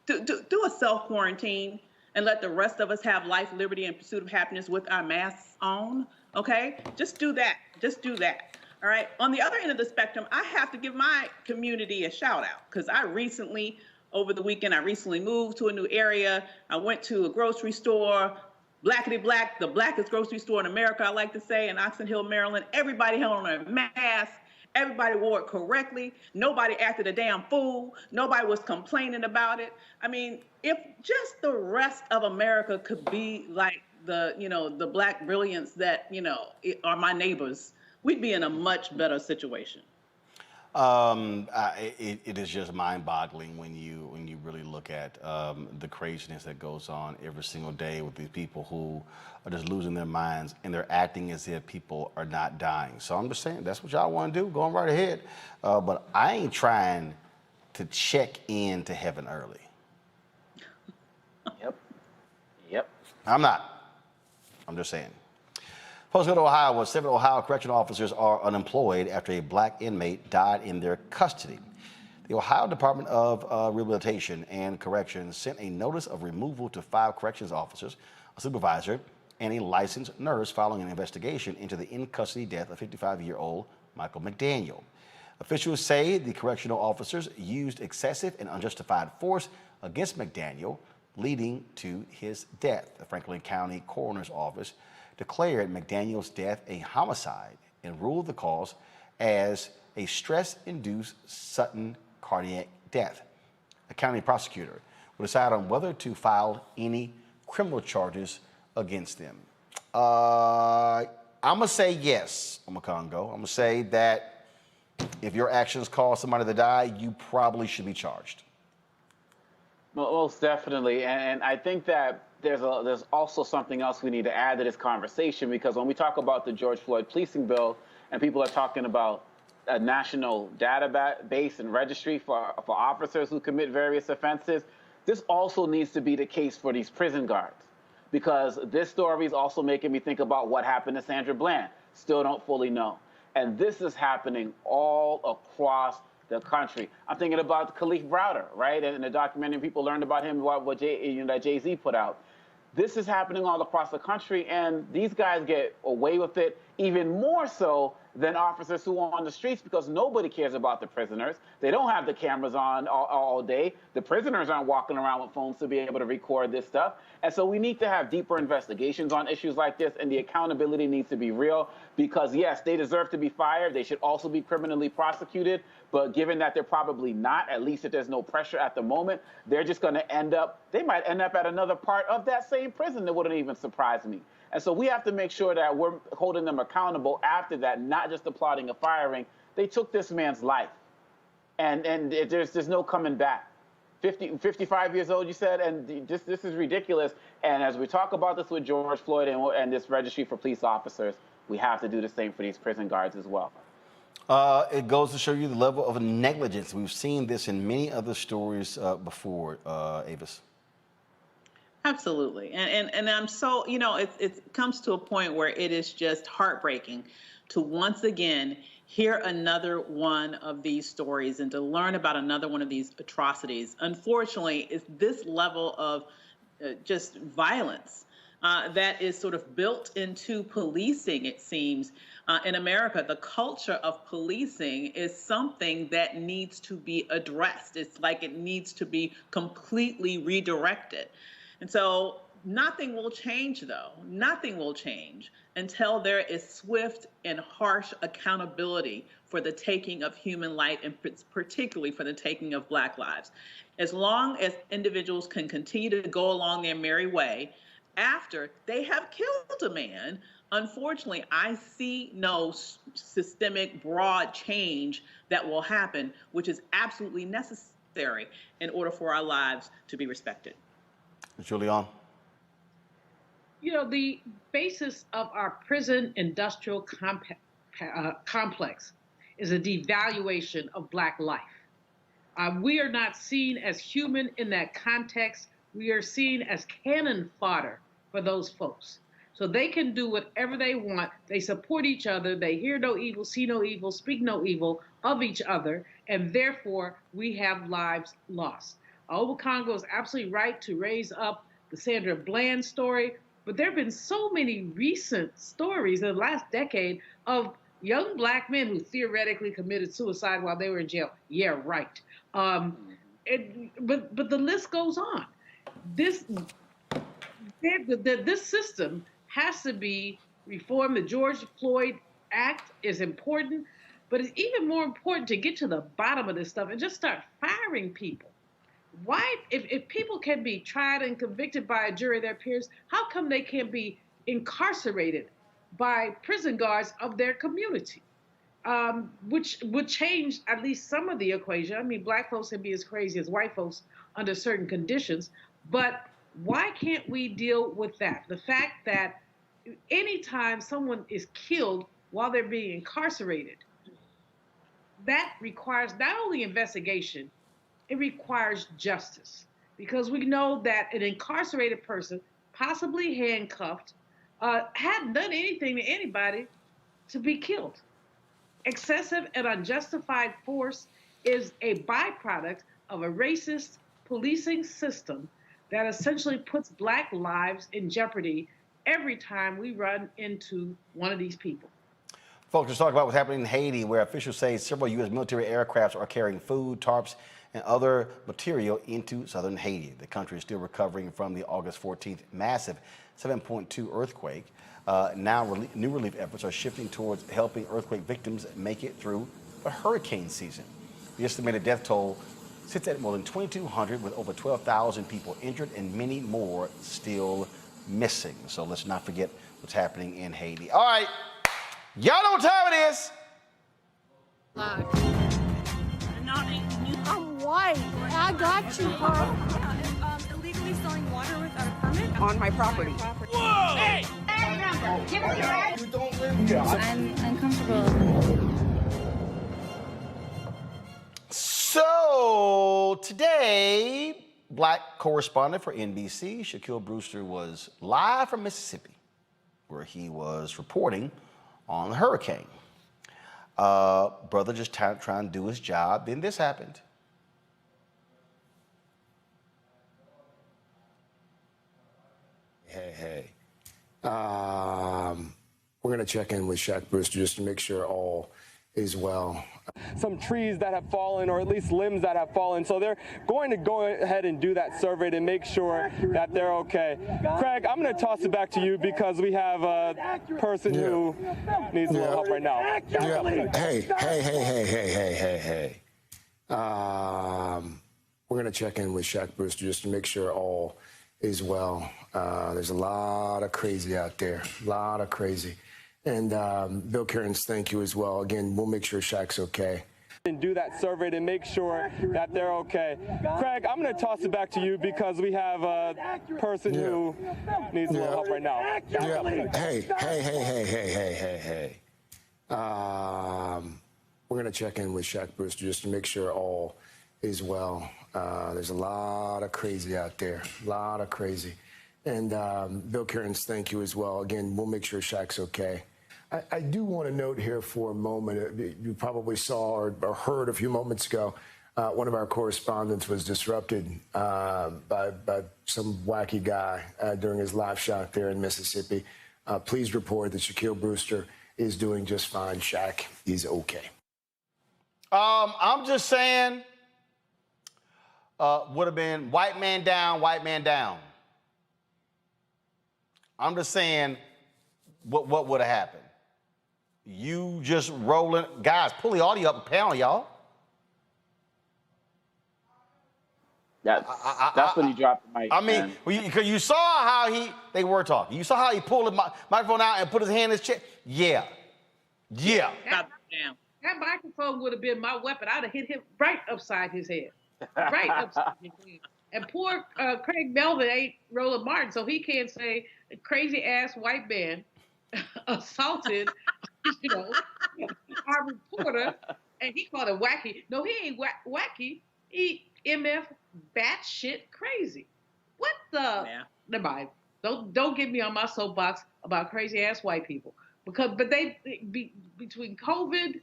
Do a self-quarantine and let the rest of us have life, liberty, and pursuit of happiness with our masks on, okay? Just do that. Just do that, all right? On the other end of the spectrum, I have to give my community a shout out because over the weekend, I recently moved to a new area. I went to a grocery store, blackety black, the blackest grocery store in America, I like to say, in Oxon Hill, Maryland. Everybody held on a mask. Everybody wore it correctly. Nobody acted a damn fool. Nobody was complaining about it. I mean, if just the rest of America could be like the black brilliance that, are my neighbors, we'd be in a much better situation. It is just mind-boggling when you really look at the craziness that goes on every single day with these people who are just losing their minds and they're acting as if people are not dying. So I'm just saying, that's what y'all want to do, go on right ahead. But I ain't trying to check into heaven early. Yep. I'm not. I'm just saying. Postscript, Ohio, where 7 Ohio correctional officers are unemployed after a black inmate died in their custody. The Ohio Department of Rehabilitation and Corrections sent a notice of removal to 5 corrections officers, a supervisor, and a licensed nurse following an investigation into the in-custody death of 55-year-old Michael McDaniel. Officials say the correctional officers used excessive and unjustified force against McDaniel, leading to his death. The Franklin County Coroner's Office declared McDaniel's death a homicide and ruled the cause as a stress-induced sudden cardiac death. A county prosecutor will decide on whether to file any criminal charges against them. I'm gonna say yes, Omakongo. I'm gonna say that if your actions cause somebody to die, you probably should be charged. Most definitely, and I think that there's also something else we need to add to this conversation, because when we talk about the George Floyd policing bill and people are talking about a national database and registry for officers who commit various offenses, this also needs to be the case for these prison guards, because this story is also making me think about what happened to Sandra Bland. Still don't fully know. And this is happening all across the country. I'm thinking about Khalif Browder, right? And the documentary, people learned about him, what that Jay-Z put out. This is happening all across the country, and these guys get away with it even more so than officers who are on the streets, because nobody cares about the prisoners. They don't have the cameras on all day. The prisoners aren't walking around with phones to be able to record this stuff. And so we need to have deeper investigations on issues like this, and the accountability needs to be real, because yes, they deserve to be fired. They should also be criminally prosecuted. But given that they're probably not, at least if there's no pressure at the moment, they're just going to they might end up at another part of that same prison. That wouldn't even surprise me. And so we have to make sure that we're holding them accountable after that, not just applauding a firing. They took this man's life, and there's no coming back. 55 years old, you said, and this is ridiculous. And as we talk about this with George Floyd and this registry for police officers, we have to do the same for these prison guards as well. It goes to show you the level of negligence. We've seen this in many other stories before, Avis. Absolutely. And I'm so, it comes to a point where it is just heartbreaking to once again hear another one of these stories and to learn about another one of these atrocities. Unfortunately, it's this level of just violence that is sort of built into policing, it seems. In America, the culture of policing is something that needs to be addressed. It's like it needs to be completely redirected. And so nothing will change, though. Nothing will change until there is swift and harsh accountability for the taking of human life, and particularly for the taking of Black lives. As long as individuals can continue to go along their merry way after they have killed a man, unfortunately, I see no systemic, broad change that will happen, which is absolutely necessary in order for our lives to be respected. Julian. The basis of our prison industrial complex is a devaluation of Black life. We are not seen as human in that context. We are seen as cannon fodder for those folks. So they can do whatever they want. They support each other. They hear no evil, see no evil, speak no evil of each other. And therefore, we have lives lost. Obakongo is absolutely right to raise up the Sandra Bland story. But there have been so many recent stories in the last decade of young Black men who theoretically committed suicide while they were in jail. Yeah, right. But the list goes on. This system has to be reformed. The George Floyd Act is important, but it's even more important to get to the bottom of this stuff and just start firing people. Why, if people can be tried and convicted by a jury of their peers, how come they can't be incarcerated by prison guards of their community? Which would change at least some of the equation. I mean, Black folks can be as crazy as white folks under certain conditions, but why can't we deal with that? The fact that anytime someone is killed while they're being incarcerated, that requires not only investigation, it requires justice, because we know that an incarcerated person, possibly handcuffed, hadn't done anything to anybody to be killed. Excessive and unjustified force is a byproduct of a racist policing system that essentially puts Black lives in jeopardy every time we run into one of these people. Folks, let's talk about what's happening in Haiti, where officials say several U.S. military aircrafts are carrying food, tarps, and other material into southern Haiti. The country is still recovering from the August 14th massive 7.2 earthquake. Now new relief efforts are shifting towards helping earthquake victims make it through the hurricane season. The estimated death toll sits at more than 2,200, with over 12,000 people injured and many more still missing. So let's not forget what's happening in Haiti. All right, y'all know what time it is. I'm white. I got you, Carl. Illegally selling water without a permit on my property. Whoa! Hey! Give us your ID. You don't live here. I'm uncomfortable. So today, Black correspondent for NBC, Shaquille Brewster, was live from Mississippi, where he was reporting on the hurricane. Brother just trying to do his job. Then this happened. Hey. We're going to check in with Shaq Brewster just to make sure all is well. Some trees that have fallen, or at least limbs that have fallen. So they're going to go ahead and do that survey to make sure that they're okay. Craig, I'm going to toss it back to you because we have a person who needs a little help right now. Hey. We're going to check in with Shaq Brewster just to make sure all is well. There's a lot of crazy out there, a lot of crazy. And Bill Cairns, thank you as well. Again, we'll make sure Shaq's okay. And do that survey to make sure that they're okay. Craig, I'm going to toss it back to you because we have a person who needs a little help right now. Hey. We're going to check in with Shaq Brewster just to make sure all is well. There's a lot of crazy out there, a lot of crazy. And Bill Cairns, thank you as well. Again, we'll make sure Shaq's okay. I do want to note here for a moment, you probably saw or heard a few moments ago, one of our correspondents was disrupted by some wacky guy during his live shot there in Mississippi. Please report that Shaquille Brewster is doing just fine. Shaq is okay. I'm just saying, would have been white man down, white man down. I'm just saying, what would have happened? You just rolling, guys, pull the audio up a panel, y'all. That's when he dropped the mic. I mean, because you saw how they were talking. You saw how he pulled the microphone out and put his hand in his chest. Yeah. That microphone would have been my weapon. I'd have hit him right upside his head. Right upside his head. And poor Craig Melvin ain't Roland Martin, so he can't say crazy ass white man assaulted, our reporter, and he called it wacky. No, he ain't wacky. He MF batshit crazy. What the? Yeah. Never mind. Don't get me on my soapbox about crazy ass white people but between COVID,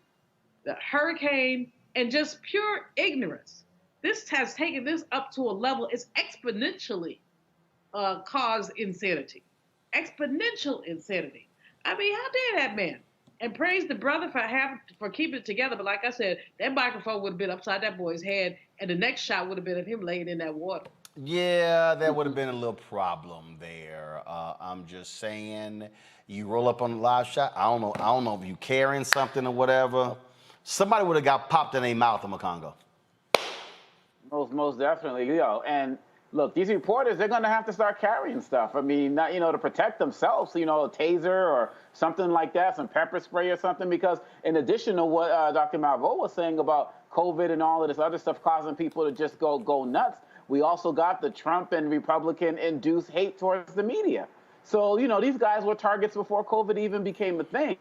the hurricane, and just pure ignorance, this has taken this up to a level. It's exponentially caused insanity. Exponential insanity. I mean, how dare that man? And praise the brother for keeping it together. But like I said, that microphone would have been upside that boy's head, and the next shot would have been of him laying in that water. Yeah, there would have been a little problem there. I'm just saying, you roll up on the live shot. I don't know if you carrying something or whatever. Somebody would have got popped in their mouth in Macongo. Most definitely, Leo. And look, these reporters, they're going to have to start carrying stuff. I mean, not, to protect themselves, a taser or something like that, some pepper spray or something, because in addition to what Dr. Malvo was saying about COVID and all of this other stuff causing people to just go nuts, we also got the Trump and Republican-induced hate towards the media. So, these guys were targets before COVID even became a thing.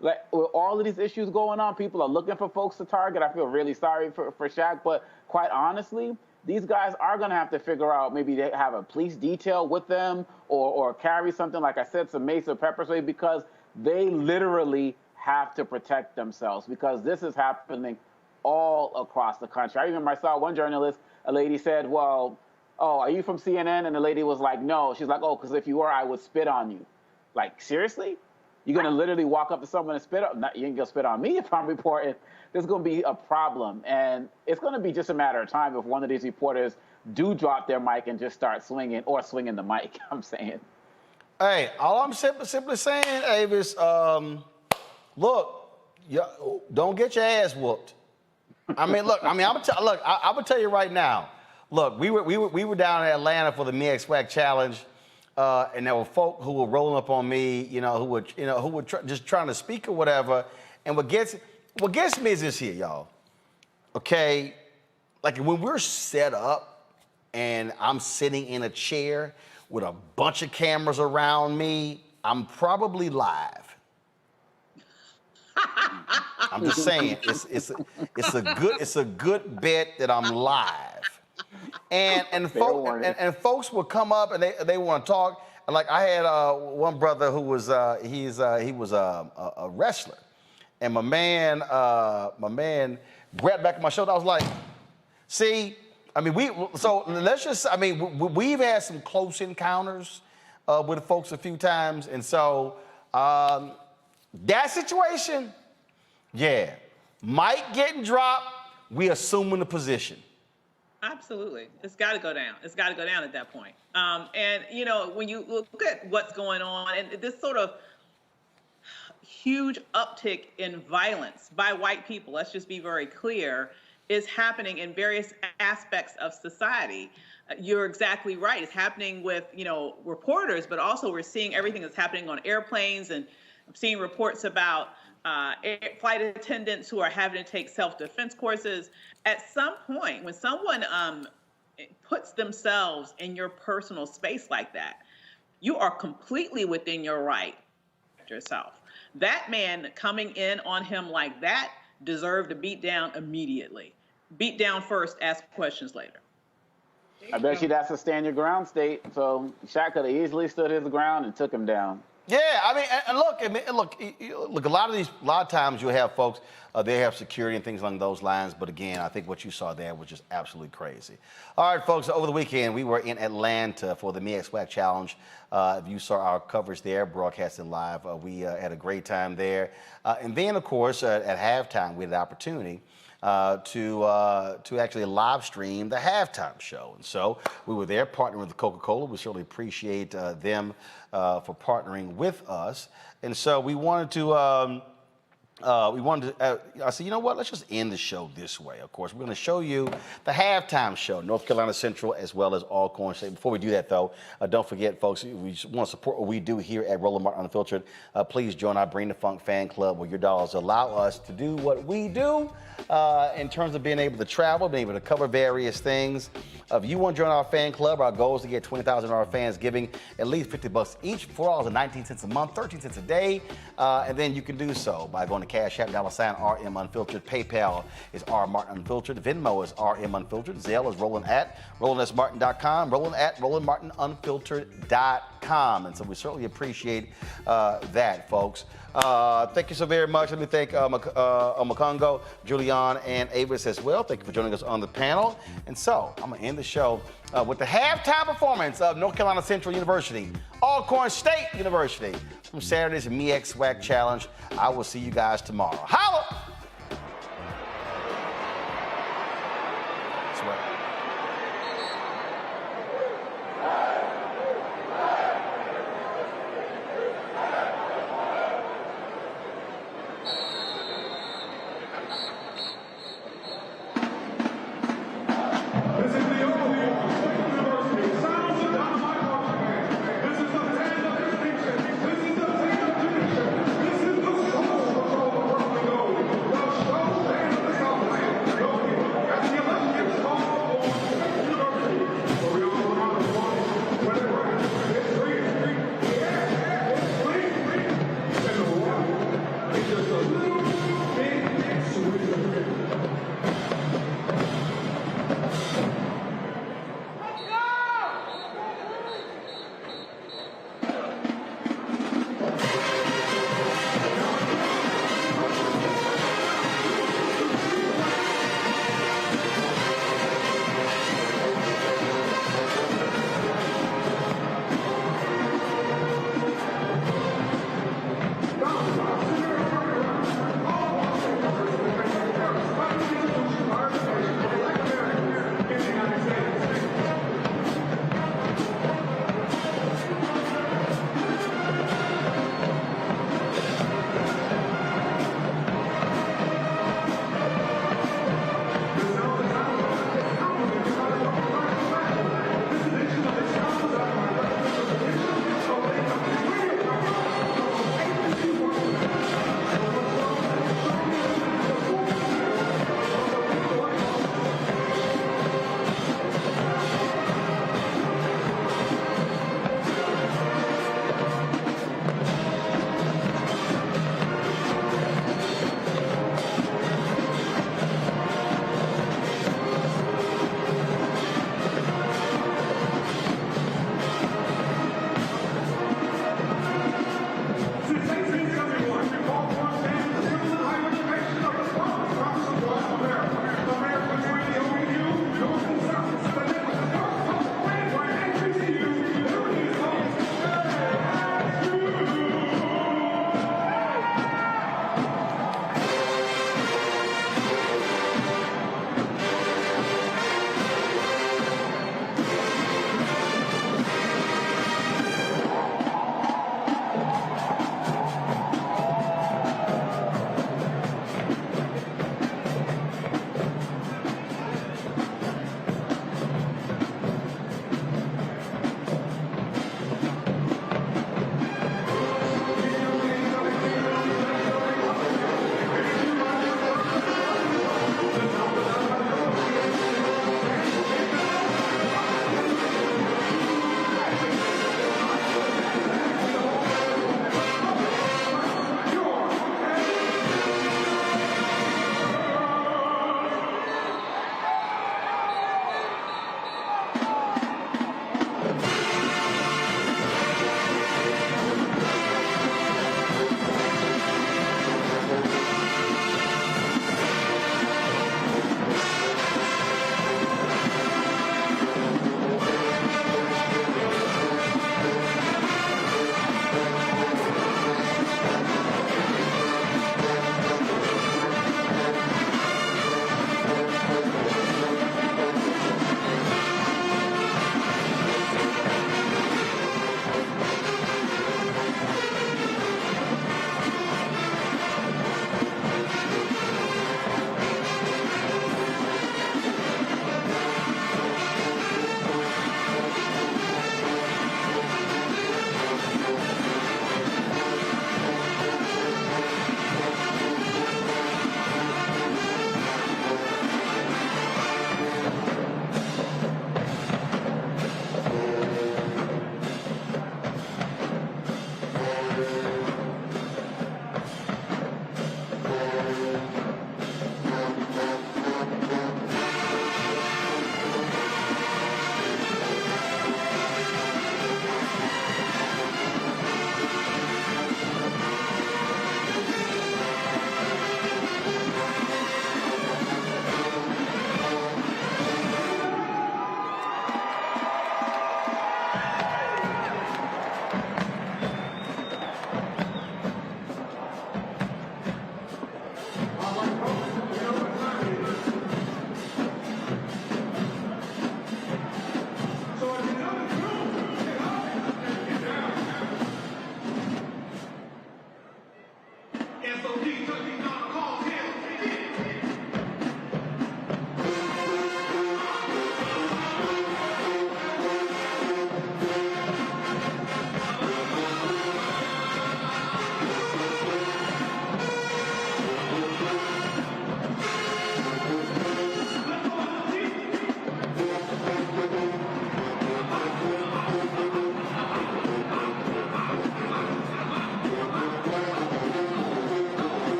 Like, with all of these issues going on, people are looking for folks to target. I feel really sorry for Shaq, but quite honestly, these guys are going to have to figure out, maybe they have a police detail with them or carry something, like I said, some mace or pepper spray, because they literally have to protect themselves, because this is happening all across the country. I remember I saw one journalist, a lady said, well, oh, are you from CNN? And the lady was like, no. She's like, oh, because if you were, I would spit on you. Like, seriously? You're going to literally walk up to someone and spit on? You ain't going to spit on me if I'm reporting. There's going to be a problem. And it's going to be just a matter of time if one of these reporters do drop their mic and just start swinging the mic, I'm saying. Hey, all I'm simply saying, Avis, look, don't get your ass whooped. I'm gonna tell you right now. Look, we were down in Atlanta for the Me X Swag Challenge, and there were folk who were rolling up on me, who were just trying to speak or whatever. And what gets me is this here, y'all. Okay, like when we're set up and I'm sitting in a chair with a bunch of cameras around me, I'm probably live. I'm just saying, it's a good bet that I'm live. And folks will come up and they want to talk. And like I had one brother who was he was a wrestler, and my man grabbed back my shoulder. I was like, see, I mean we've had some close encounters with folks a few times, and so that situation, yeah, mic getting dropped, we assuming the position. Absolutely. It's got to go down. It's got to go down at that point. And, when you look at what's going on and this sort of huge uptick in violence by white people, let's just be very clear, is happening in various aspects of society. You're exactly right. It's happening with, reporters, but also we're seeing everything that's happening on airplanes, and I'm seeing reports about flight attendants who are having to take self-defense courses. At some point, when someone puts themselves in your personal space like that, you are completely within your right to protect yourself. That man coming in on him like that deserve to beat down immediately. Beat down first, ask questions later. I bet you that's a stand your ground state. So Shaq could have easily stood his ground and took him down. Yeah, I mean, and look. A lot of times you have folks, they have security and things along those lines. But again, I think what you saw there was just absolutely crazy. All right, folks. Over the weekend, we were in Atlanta for the MEX-WAC Challenge. If you saw our coverage there, broadcasted live, we had a great time there. And then, of course, at halftime, we had the opportunity to actually live stream the halftime show. And so we were there partnering with Coca-Cola. We certainly appreciate them for partnering with us. And so we wanted to, I said, you know what, let's just end the show this way. Of course, we're going to show you the halftime show, North Carolina Central, as well as Alcorn State. Before we do that, though, don't forget, folks, if you want to support what we do here at Roland Martin Unfiltered, please join our Bring the Funk fan club, where your dollars allow us to do what we do in terms of being able to travel, being able to cover various things. If you want to join our fan club, our goal is to get 20,000 of our fans giving at least $50 each, $4.19 a month, 13 cents a day. And then you can do so by going to Cash App, $RM Unfiltered. PayPal is R Martin Unfiltered. Venmo is RM Unfiltered. Zelle is Roland at RolandSMartin.com. Roland at RolandMartinUnfiltered.com. And so we certainly appreciate that, folks. Thank you so very much. Let me thank Makongo, Julian, and Avis as well. Thank you for joining us on the panel. And so I'm going to end the show with the halftime performance of North Carolina Central University, Alcorn State University, from Saturday's MEX-WAC Challenge. I will see you guys tomorrow. Holla! That's right.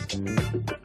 Thank you.